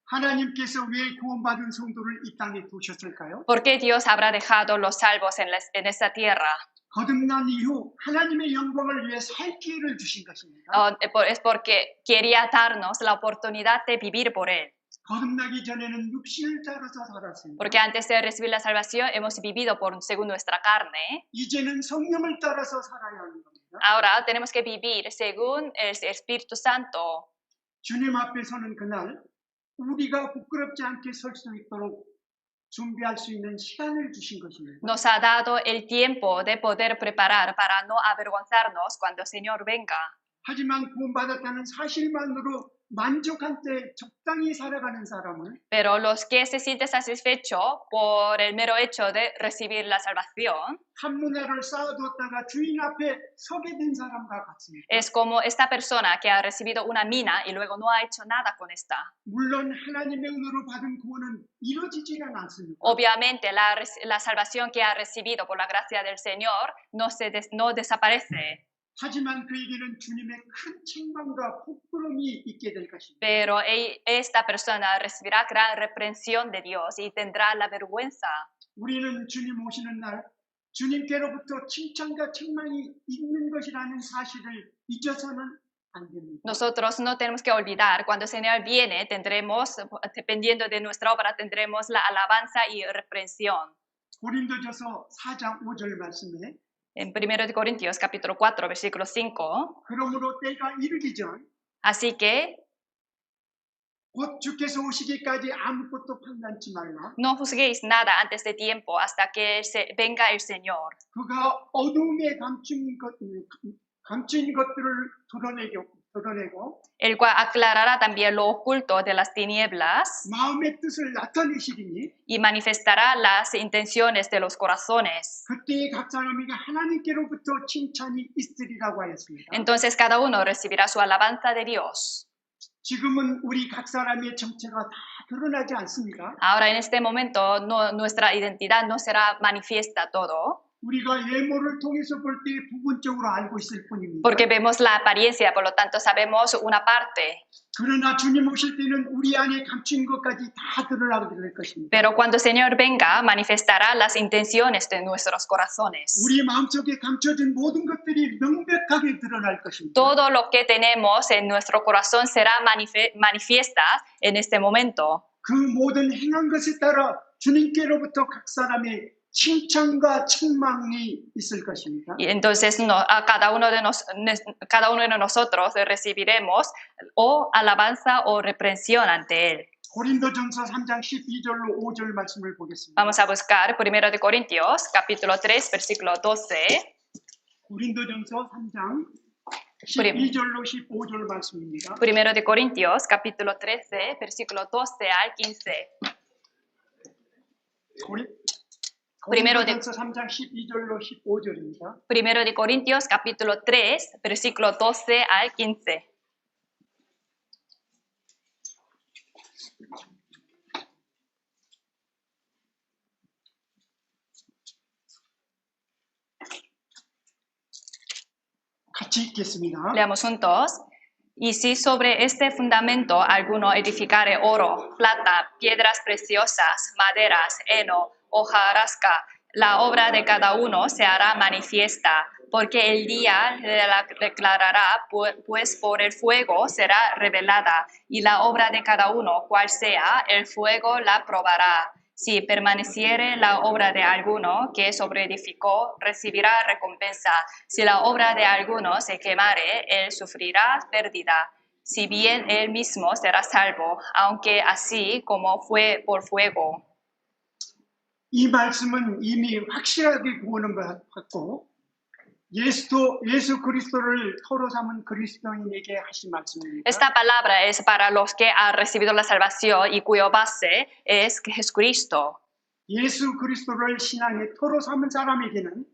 하나님께서 왜 구원받은 성도를 이 땅에 두셨을까요? ¿Por qué Dios habrá dejado los salvos en esta tierra? 거듭난 이후 하나님의 영광을 위해 살 기회를 주신 것입니다. Es porque quería darnos la oportunidad de vivir por Él. 거듭나기 전에는 육신을 따라서 살았습니다. Porque antes de recibir la salvación hemos vivido según nuestra carne. 이제는 성령을 따라서 살아야 하는 겁니다. Ahora tenemos que vivir según el Espíritu Santo. 주님 앞에 서는 그날 우리가 부끄럽지 않게 설 수 있도록 준비할 수 있는 시간을 주신 것입니다. Nos ha dado el tiempo de poder preparar para no avergonzarnos cuando el Señor venga. 하지만 구원받았다는 사실만으로 만족한 때 적당히 살아가는 사람은 Pero los que se sienten satisfechos por el mero hecho de recibir la salvación 한 문화를 쌓아두었다가 주인 앞에 서게 된 사람과 같습니다. es como esta persona que ha recibido una mina y luego no ha hecho nada con esta. 물론 하나님의 은혜로 받은 구원은 이루어지지는 않습니다. Obviamente la salvación que ha recibido por la gracia del Señor no desaparece. 하지만 그에게는 주님의 큰 책망과 부끄러움이 있게 될 것입니다. Pero esta persona recibirá gran reprensión de Dios y tendrá la vergüenza. 우리는 주님 오시는 날 주님께로부터 칭찬과 책망이 있는 것이라는 사실을 잊어서는 안 됩니다. Nosotros no tenemos que olvidar, cuando el Señor viene, tendremos, dependiendo de nuestra obra, tendremos la alabanza y reprensión. 고린도전서 4장 5절 말씀에 En 1 de Corintios capítulo 4, versículo 5. 그러므로 때가 이르기 전 Así que 곧 주께서 오시기까지 아무것도 판단치 말라. no juzguéis nada antes de tiempo hasta que venga el Señor. 그가 어둠에 감춘 것들을 드러내고 El cual aclarará también lo oculto de las tinieblas 마음의 뜻을 나타내시리니 y manifestará las intenciones de los corazones. 그때에 각 사람에게 하나님께로부터 칭찬이 있으리라고 하였습니다. Entonces cada uno recibirá su alabanza de Dios. 지금은 우리 각 사람의 정체가 다 드러나지 않습니까? Ahora en este momento nuestra identidad no será manifiesta todo, 우리가 외모를 통해서 볼 때 부분적으로 알고 있을 뿐입니다. porque vemos la apariencia, por lo tanto sabemos una parte. 그러나 주님 오실 때는 우리 안에 감춘 것까지 다 드러나게 될 것입니다. Pero cuando el Señor venga, manifestará las intenciones de nuestros corazones. 우리 마음속에 감춰진 모든 것들이 명백하게 드러날 것입니다. Todo lo que tenemos en nuestro corazón será manifiesta en este momento. 그 모든 행한 것에 따라 주님께로부터 각 사람의 칭찬과 책망이 있을 것입니다. Y entonces a cada uno de nosotros recibiremos o alabanza o reprensión ante Él. 고린도전서 3장 12절로 5절 말씀을 보겠습니다. Vamos a buscar 1 de Corintios, capítulo 3, versículo 12. 고린도전서 3장 12절로 15절 말씀입니다. 1 de Corintios, capítulo 13, versículo 12 al 15. 고린도전서 3장 12절로 15절입니다. 1 de Corintios, capítulo 3, versículo 12 al 15. 같이 읽겠습니다. Leamos juntos. Y si sobre este fundamento alguno edificare oro, plata, piedras preciosas, maderas, heno, hojarasca, la obra de cada uno se hará manifiesta, porque el día la declarará, pues por el fuego será revelada, y la obra de cada uno, cual sea, el fuego la probará. Si permaneciere la obra de alguno que sobreedificó, recibirá recompensa. Si la obra de alguno se quemare, él sufrirá pérdida. Si bien él mismo será salvo, aunque así como fue por fuego. 이 말씀은 이미 확실하게 구원을 받고 예수 그리스도를 토로 삼은 그리스도인에게 하신 말씀입니다. Esta palabra es para los que han recibido la salvación y cuya base es Jesucristo. 예수 그리스도를 신앙의 토로 삼은 사람에게는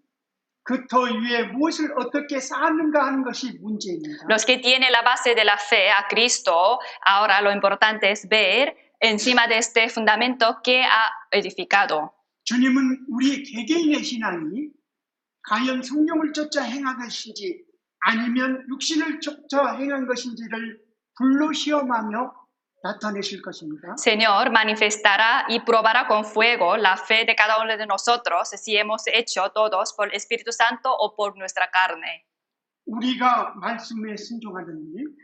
그 터 위에 무엇을 어떻게 쌓는가 하는 것이 문제입니다. Los que tienen la base de la fe a Cristo, ahora lo importante es ver encima de este fundamento que ha edificado. 주님은 우리 개개인의 신앙이 과연 성령을 쫓아 행한 것인지 아니면 육신을 쫓아 행한 것인지를 불로 시험하며 나타내실 것입니다. Señor manifestará y probará con fuego la fe de cada uno de nosotros si hemos hecho todos por el Espíritu Santo o por nuestra carne. 우리가 말씀에 순종하는 일,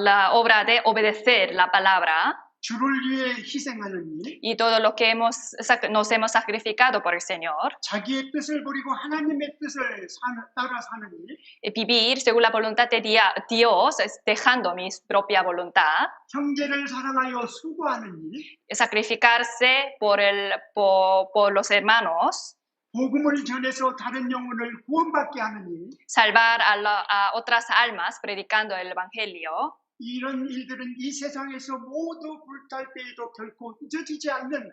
La obra de obedecer la palabra 주를 위해 희생하는 일, y todo lo que nos hemos sacrificado por el Señor, 자기의 뜻을 버리고 하나님의 뜻을 따라 사는 일, vivir según la voluntad de Dios, dejando mi propia voluntad, 형제를 사랑하여 수고하는 일, sacrificarse por los hermanos, 복음을 전해서 다른 영혼을 구원받게 하는 일, salvar a otras almas predicando el Evangelio. 이런 일들은 이 세상에서 모두 불탈 때에도 결코 잊어지지 않는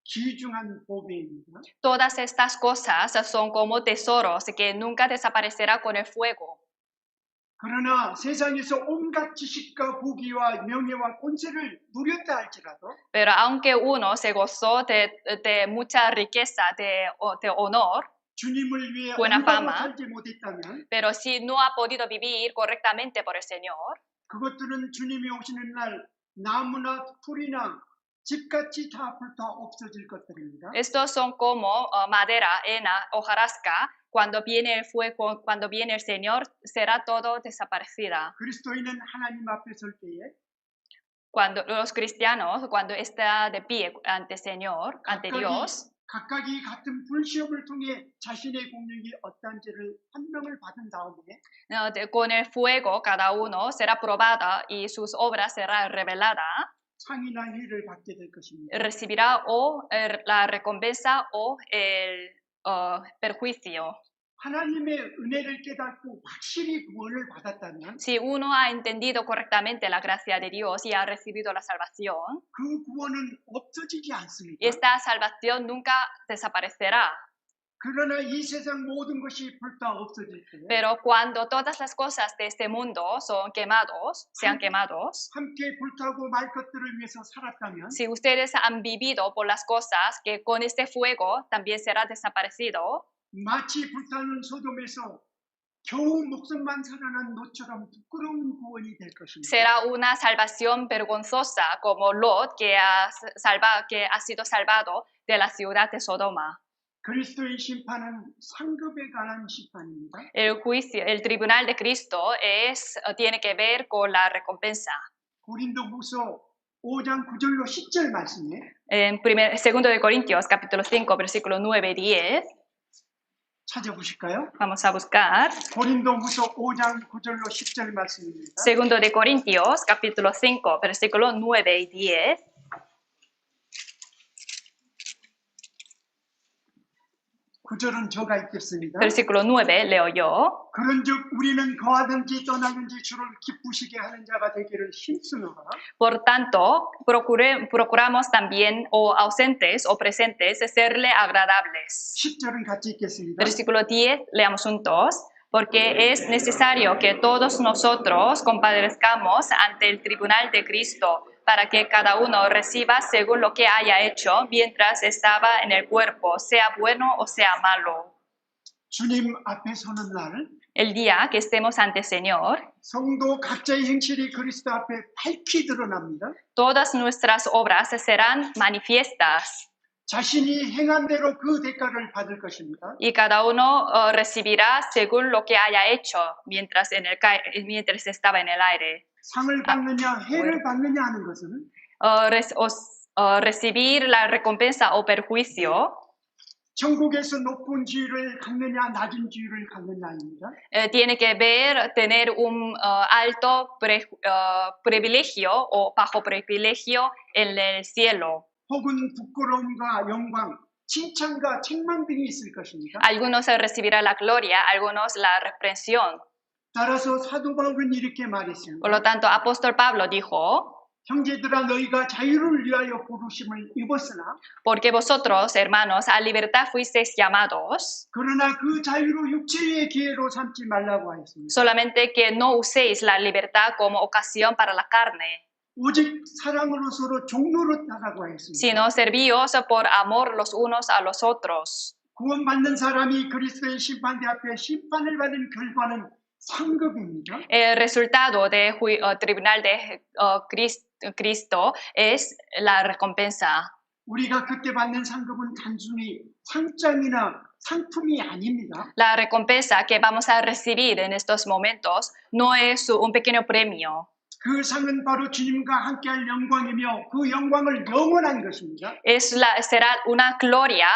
귀중한 보배입니다. Todas estas cosas son como tesoros que nunca desaparecerá con el fuego. 그러나 세상에서 온갖 지식과 부귀와 명예와 권세를 누렸다 할지라도 Pero aunque uno se gozó de mucha riqueza, de honor, 주님을 위해 buena 온전히 fama, 살지 못했다면 pero si no ha podido vivir correctamente por el Señor, 그것들은 주님이 오시는 날 나무나 풀이나 집같이 다 불타 없어질 것들입니다. estos son como madera, hena, hojarasca. Cuando viene el fuego, cuando viene el Señor, será todo desaparecida. 그리스도인은 하나님 앞에 설 때에 Cuando los cristianos, cuando está de pie ante el Señor, ante Dios, 각각이 같은 불시험을 통해 자신의 공력이 어떠한지를 판명을 받은 다음에 con el fuego cada uno será probada y sus obras será revelada, 상이나 희를 받게 될 것입니다. recibirá o la recompensa o el perjuicio. 하나님의 은혜를 깨닫고 확실히 구원을 받았다면 Si uno ha entendido correctamente la gracia de Dios y ha recibido la salvación, 그 구원은 없어지지 않습니다. esta salvación nunca desaparecerá. 그러나 이 세상 모든 것이 불타 없어질 때 Pero cuando todas las cosas de este mundo sean quemados, 함께 불타고 말 것들을 위해서 살았다면 si ustedes han vivido por las cosas que con este fuego también será desaparecido, 마치 불타는 소돔에서 겨우 목숨만 살아난 노처럼 부끄러운 구원이 될 것입니다. será una salvación vergonzosa como Lot que ha sido salvado de la ciudad de Sodoma. 그리스도의 심판은 상급에 관한 심판입니다. El juicio, el tribunal de Cristo tiene que ver con la recompensa. 고린도후서 5장 9절로 10절 말씀에 En 2 de Corintios, capítulo 5, versículo 9 y 10, 찾아보실까요? vamos a buscar. 고린도후서 5장 9절로 10절 말씀입니다. 2 de Corintios, capítulo 5, versículo 9 y 10. 구절은 저가 읽겠습니다. Versículo 9 leo yo. 그런즉 우리는 거하든지 떠나든지 주를 기쁘시게 하는 자가 되기를 힘쓰노라. Por tanto, procuramos también, o ausentes o presentes, serle agradables. 10절은 같이 읽겠습니다. Versículo 10, leamos juntos. Porque es necesario que todos nosotros compadezcamos ante el tribunal de Cristo, para que cada uno reciba según lo que haya hecho mientras estaba en el cuerpo, sea bueno o sea malo. 주님 앞에 서는 날 El día que estemos ante el Señor, 성도 각자의 행실이 그리스도 앞에 밝히 드러납니다. todas nuestras obras serán manifiestas 자신이 행한 대로 그 대가를 받을 것입니다. y cada uno recibirá según lo que haya hecho mientras estaba en el aire. 상을 받느냐 해를 받느냐 하는 것은 Recibir la recompensa o perjuicio 천국에서 높은 지위를 갖느냐 낮은 지위를 갖느냐입니다. tiene que ver tener un alto privilegio o bajo privilegio en el cielo. 혹은 부끄러움과 영광, 칭찬과 책망 등이 있을 것입니다. Algunos recibirán la gloria, algunos la reprensión. 따라서 사도 바울은 이렇게 Por 말했습니다. lo tanto, apóstol Pablo dijo, 형제들아 너희가 자유를 위하여 부르심을 입었으나 porque vosotros, hermanos, a libertad fuisteis llamados, 그러나 그 자유로 육체의 기회로 삼지 말라고 하였습니다. solamente que no uséis la libertad como ocasión para la carne, 오직 사랑으로 서로 종로로 따라고 하였습니다. sino servíos por amor los unos a los otros. 구원받는 사람이 그리스도의 심판대 앞에 심판을 받은 결과는 상급입니다. El resultado del tribunal de Cristo es la recompensa. 우리가 그때 받는 상급은 단순히 상장이나 상품이 아닙니다. La recompensa que vamos a recibir en estos momentos no es un pequeño premio. 그 상은 바로 주님과 함께할 영광이며 그 영광을 영원한 것입니다. será una gloria,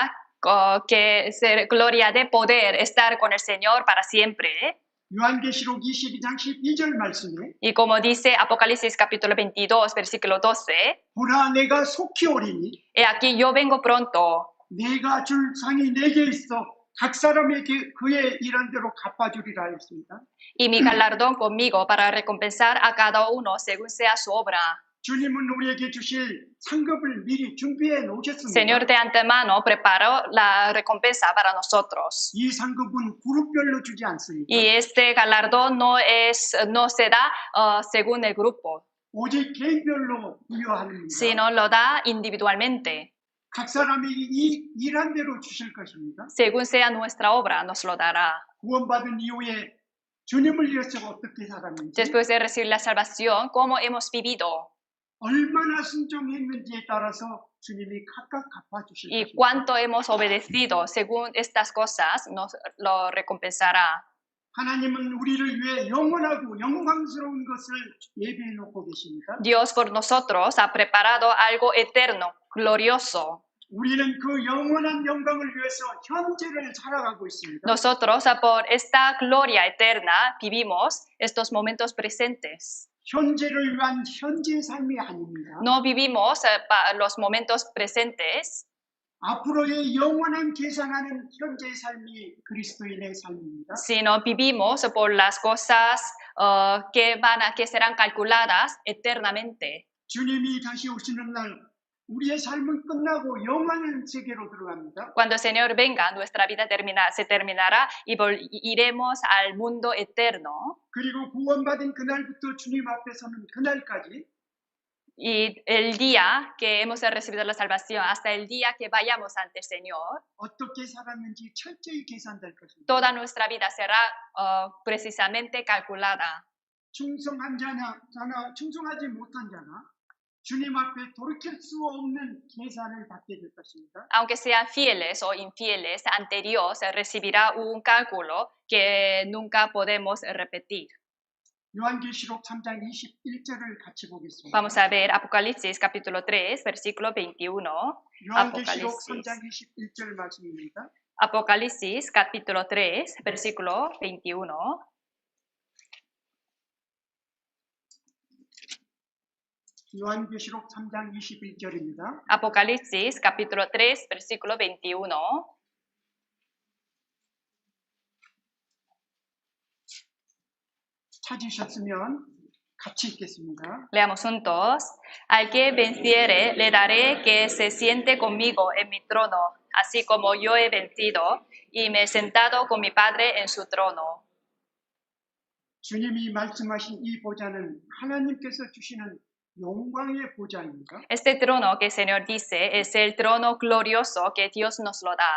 gloria de poder estar con el Señor para siempre. 요한계시록 22장 12절 말씀에 Y como dice Apocalipsis capítulo 22, versículo 12, 보라 내가 속히 오리니 he aquí yo vengo pronto, 내가 줄 상이 내게 있어 각 사람에게 그의 일한 대로 갚아주리라 했습니다. y mi galardón conmigo para recompensar a cada uno según sea su obra. 주님은 우리에게 주실 상급을 미리 준비해 놓으셨습니다. Señor de antemano preparó la recompensa para nosotros. 이 상급은 그룹별로 주지 않습니다. Y este galardón no se da según el grupo, 오직 개인별로 부여합니다. sino lo da individualmente. 각 사람이 이 일한 대로 주실 것입니다. Según sea nuestra obra, nos lo dará. 구원받은 이후에 주님을 위해서 어떻게 살았는지 Después de recibir la salvación, ¿cómo hemos vivido? 얼마나 순종했는지에 따라서 주님이 각각 갚아주실 Y 것입니다. cuánto hemos obedecido, según estas cosas, nos lo recompensará. 하나님은 우리를 위해 영원하고 영광스러운 것을 예비해 놓고 계십니다. Dios por nosotros ha preparado algo eterno, glorioso. 우리는 그 영원한 영광을 위해서 현재를 살아가고 있습니다. Nosotros, por esta gloria eterna, vivimos estos momentos presentes. 현재를 위한 현재 삶이 아닙니다. No vivimos los momentos presentes, 앞으로의 영원한 계산하는 현재의 삶이 그리스도인의 삶입니다. sino vivimos por las cosas que serán calculadas eternamente. 주님이 다시 오시는 날 우리의 삶은 끝나고 영원한 세계로 들어갑니다. Cuando el Señor venga, nuestra vida se terminará y iremos al mundo eterno. 그리고 구원받은 그날부터 주님 앞에 서는 그날까지 Y el día que hemos recibido la salvación, hasta el día que vayamos ante el Señor, 어떻게 살았는지 철저히 계산될 것입니다. toda nuestra vida será precisamente calculada. 충성한 자나 충성하지 못한 자나 주님 앞에 돌이킬 수 없는 계산을 받게 될 것입니다. Aunque sean fieles o infieles, ante Dios recibirá un cálculo que nunca podemos repetir. 요한계시록 3장 21절을 같이 보겠습니다. Vamos a ver Apocalipsis capítulo 3, versículo 21. 요한계시록 Apocalipsis. 3장 21절 말씀입니다. Apocalipsis capítulo 3, versículo 21. 요한계시록 3장 21절입니다. Apocalipsis capítulo 3, versículo 21. 찾으셨으면 같이 읽겠습니다. Leamos juntos. Al que venciere, le daré que se siente conmigo en mi trono, así como yo he vencido y me he sentado con mi Padre en su trono. 주님이 말씀하신 이 보좌는 하나님께서 주시는 영광의 보좌입니다. Este trono que el Señor dice es el trono glorioso que Dios nos lo da.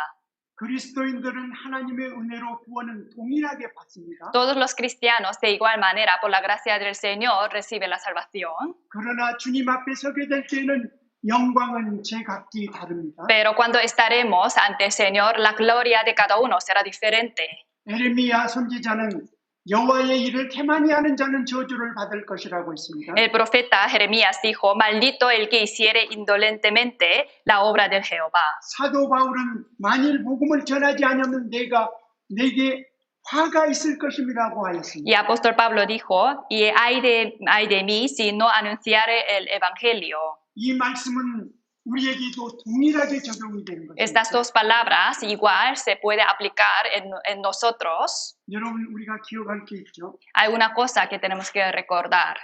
그리스도인들은 하나님의 은혜로 구원은 동일하게 받습니다. Todos los cristianos, de igual manera, por la gracia del Señor, reciben la salvación. 그러나 주님 앞에 서게 될 때는 영광은 제각기 다릅니다. Pero cuando estaremos ante el Señor, la gloria de cada uno será diferente. 에레미야 선지자는 여호와의 일을 태만히 하는 자는 저주를 받을 것이라고 했습니다. El profeta Jeremías dijo, maldito el que hiciere indolentemente la obra del Jehová. 사도 바울은 만일 복음을 전하지 않으면 내게 화가 있을 것임이라고 하였습니다. Y apóstol Pablo dijo, y hay de mí si no anunciare el evangelio. 이 말씀은 우리에게도 동일하게 적용이 되는 것입니다. Estas dos palabras igual se puede aplicar en nosotros. 여러분 우리가 기억할 게 있죠. Hay una cosa que tenemos que recordar.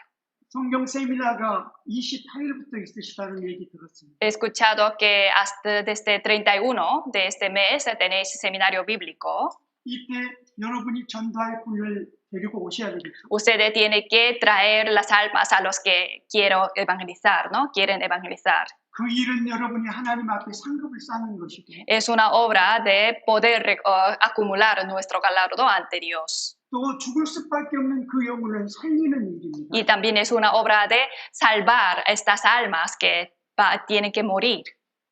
성경 세미나가 28일부터 있으시다는 얘기 들었습니다. He escuchado que hasta desde 31 de este mes tenéis seminario bíblico. 이때 여러분이 전도할 분을 데리고 오셔야 되겠죠. Ustedes tienen que traer las almas a los que quieren evangelizar. 그 일은 여러분이 하나님 앞에 상급을 쌓는 것이고 Es una obra de poder acumular nuestro galardón ante Dios. 또 죽을 수밖에 없는 그 영혼을 살리는 일입니다. Y también es una obra de salvar estas almas que tienen que morir.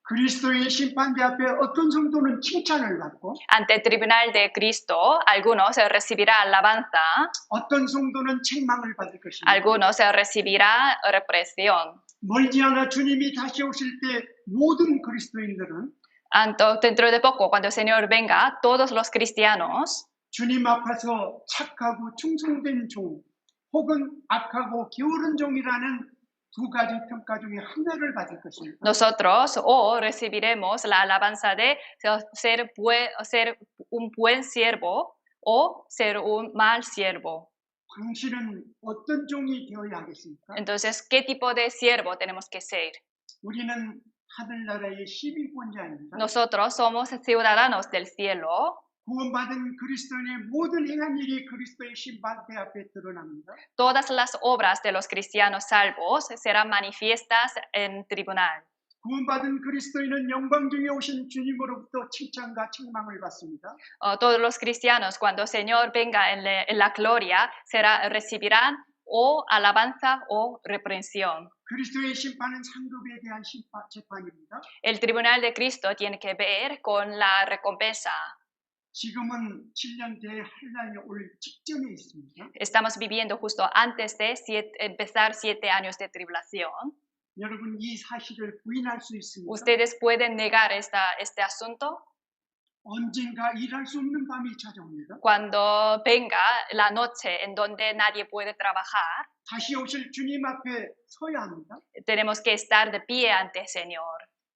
그리스도의 심판대 앞에 어떤 성도는 칭찬을 받고 Ante el tribunal de Cristo, algunos recibirá alabanza, 어떤 성도는 책망을 받을 것입니다. algunos recibirá represión. 멀지 않아 주님이 다시 오실 때 모든 그리스도인들은 Dentro de poco, cuando el Señor venga, todos los cristianos 주님 앞에서 착하고 충성된 종 혹은 악하고 게으른 종이라는 두 가지 평가 중에 하나를 받을 것입니다. nosotros o recibiremos la alabanza de ser un buen siervo o ser un mal siervo. 당신은 어떤 종이 되어야 하겠습니까? Entonces, ¿qué tipo de siervo tenemos que ser? 우리는 하늘나라의 시민권자입니다. Nosotros somos ciudadanos del cielo. 구원받은 그리스도인의 모든 행한 일이 그리스도의 심판대 앞에 드러납니다. Todas las obras de los cristianos salvos serán manifiestas en tribunal. 구원받은 그리스도인은 영광 중에 오신 주님으로부터 칭찬과 책망을 받습니다. Todos los cristianos, cuando el Señor venga en la gloria, recibirán o alabanza o reprensión. 그리스도의 심판은 상급에 대한 재판입니다. El tribunal de Cristo tiene que ver con la recompensa. 지금은 7년 대환란이 올 직전에 있습니다. Estamos viviendo justo antes de empezar 7 años de tribulación. 여러분 이 사실을 부인할 수 있습니다. ¿Ustedes pueden negar este asunto? 언젠가 일할 수 없는 밤이 찾아옵니다. Cuando venga la noche en donde nadie puede trabajar, 다시 오실 주님 앞에 서야 합니다. tenemos que estar de pie ante el Señor.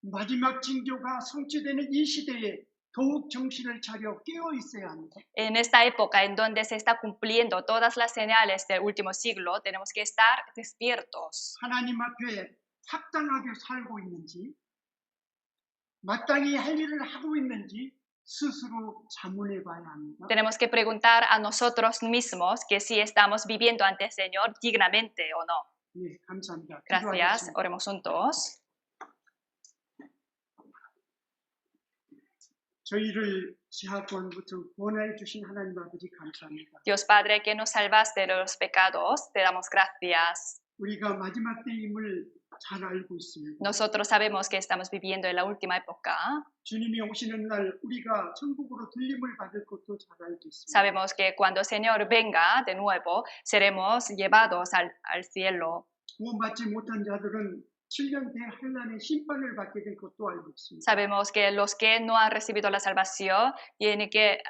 마지막 징조가 성취되는 이 시대에 더욱 정신을 차려 깨어 있어야 합니다. En esta época en donde se está cumpliendo todas las señales del último siglo, tenemos que estar despiertos. 하나님 앞에 합당하게 살고 있는지, 마땅히 할 일을 하고 있는지 스스로 자문해 봐야 합니다. Tenemos que preguntar a nosotros mismos que si estamos viviendo ante el Señor dignamente o no. 네, 감사합니다. Gracias. 기도하겠습니다. Oremos juntos. 저희를 지하권부터 구원해 주신 하나님 아버지 감사합니다. Dios Padre, que nos salvaste de los pecados, te damos gracias. 우리가 마지막 때임을 잘 알고 있습니다. Nosotros sabemos que estamos viviendo en la última época. 주님이 오시는 날 우리가 천국으로 들림을 받을 것도 잘 알고 있습니다. Sabemos que cuando el Señor venga de nuevo, seremos llevados al cielo. 구원받지 못한 자들은 7년 대환란의 심판을 받게 될 것도 알고 있습니다. Sabemos que los que no han recibido la salvación tienen que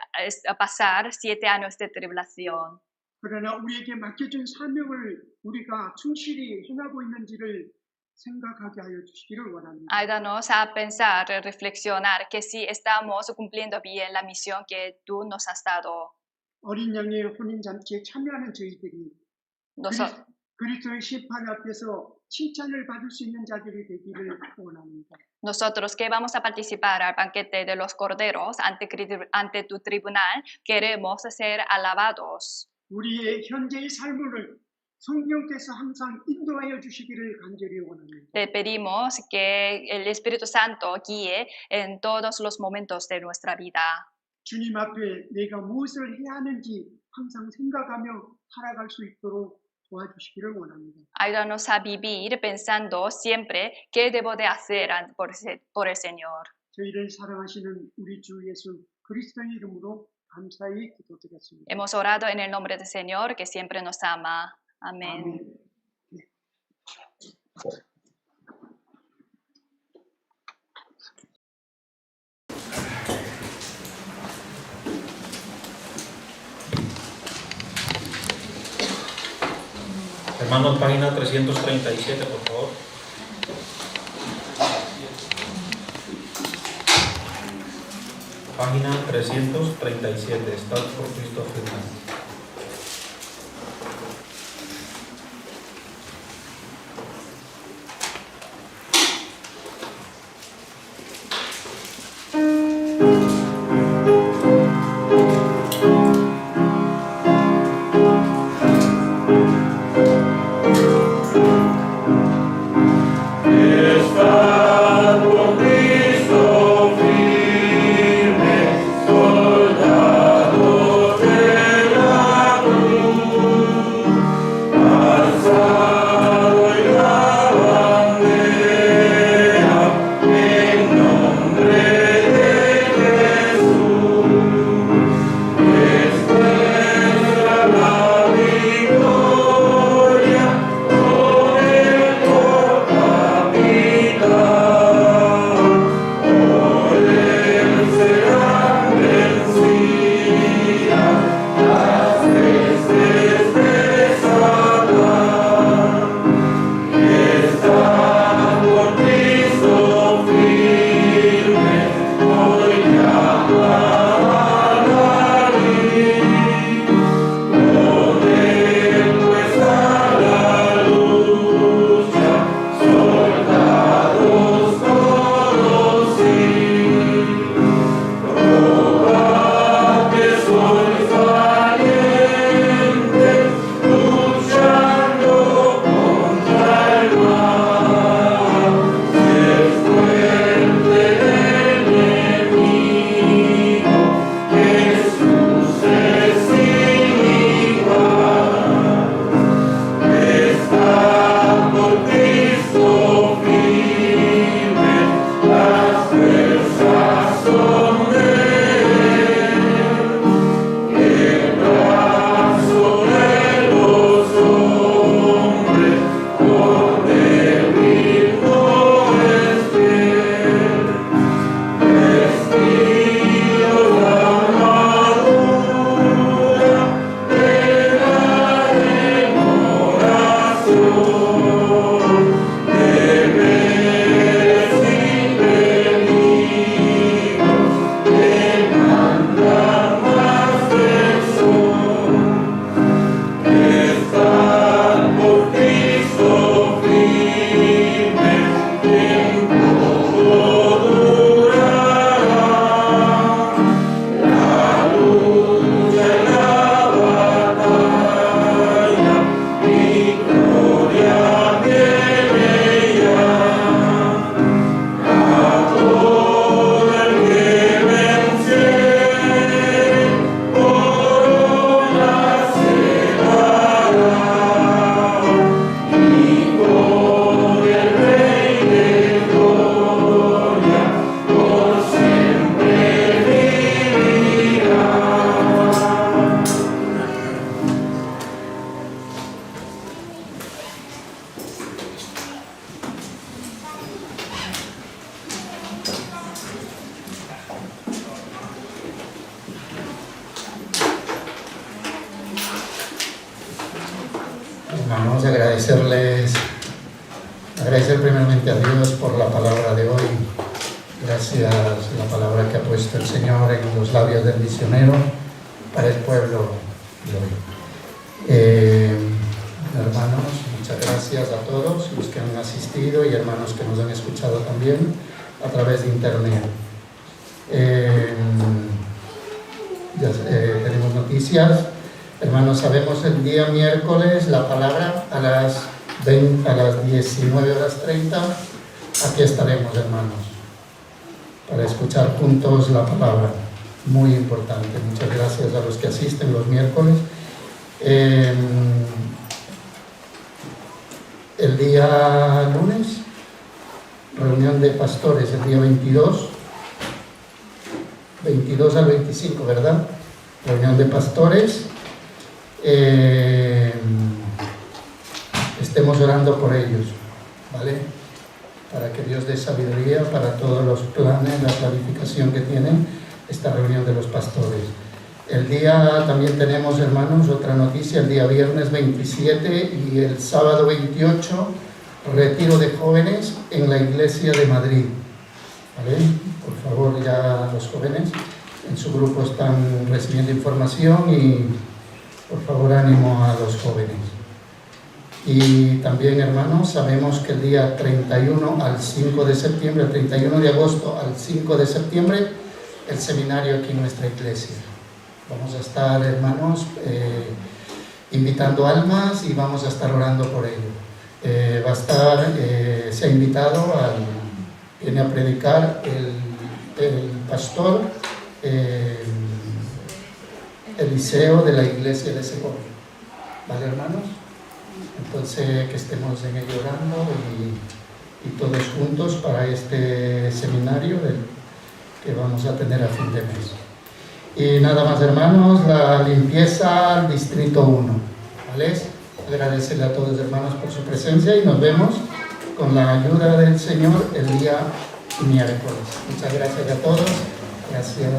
pasar 7 años de tribulación. 그러나 우리에게 맡겨준 사명을 우리가 충실히 행하고 있는지를 생각하게 하여 주시기를 원합니다. Ayúdanos a pensar, reflexionar que si estamos cumpliendo bien la misión que tú nos has dado. 어린 양의 혼인 잔치에 참여하는 저희들이 그리스도의 심판 앞에서 칭찬을 받을 수 있는 자들이 되기를 원합니다. Nosotros que vamos a participar al banquete de los corderos ante tu tribunal, queremos ser alabados. 우리의 현재의 삶을 성령께서 항상 인도하여 주시기를 간절히 원합니다. Te pedimos que el Espíritu Santo guíe en todos los momentos de nuestra vida. 주님 앞에 내가 무엇을 해야 하는지 항상 생각하며 살아갈 수 있도록 도와주시기를 원합니다. Ayúdanos a vivir pensando siempre qué debo de hacer por el Señor. 저희를 사랑하시는 우리 주 예수 그리스도의 이름으로 감사히 기도드렸습니다. Hemos orado en el nombre del Señor que siempre nos ama. Amén. 아멘. Hermanos, página 337, por favor. Página 337, está por Cristo firmado. Soldado de la agradecer primeramente a Dios por la palabra de hoy. Gracias a la palabra que ha puesto el Señor en los labios del misionero para el pueblo de hoy. Hermanos, muchas gracias a todos los que han asistido y hermanos que nos han escuchado también a través de internet. Tenemos noticias. Hermanos, sabemos el día miércoles la palabra a las 19:30. Aquí estaremos, hermanos, para escuchar juntos la palabra. Muy importante. Muchas gracias a los que asisten los miércoles. El día lunes, reunión de pastores, el día 22 al 25, ¿verdad? Reunión de pastores. Estemos orando por ellos, ¿vale? Para que Dios dé sabiduría para todos los planes, la planificación que tienen esta reunión de los pastores. El día también tenemos, hermanos, otra noticia, el día viernes 27 y el sábado 28, retiro de jóvenes en la iglesia de Madrid, ¿vale? Por favor, ya los jóvenes en su grupo están recibiendo información y por favor, ánimo a los jóvenes. Y también, hermanos, sabemos que el día 31 al 5 de septiembre, el 31 de agosto al 5 de septiembre, el seminario aquí en nuestra iglesia. Vamos a estar, hermanos, invitando almas y vamos a estar orando por ello. Se ha invitado, viene a predicar el pastor Eliseo de la iglesia de Segovia. ¿Vale, hermanos? Entonces, que estemos en ello orando y todos juntos para este seminario que vamos a tener a fin de mes. Y nada más, hermanos, la limpieza al Distrito 1. ¿Vale? Agradecerle a todos, hermanos, por su presencia y nos vemos con la ayuda del Señor el día miércoles. Muchas gracias a todos. Gracias.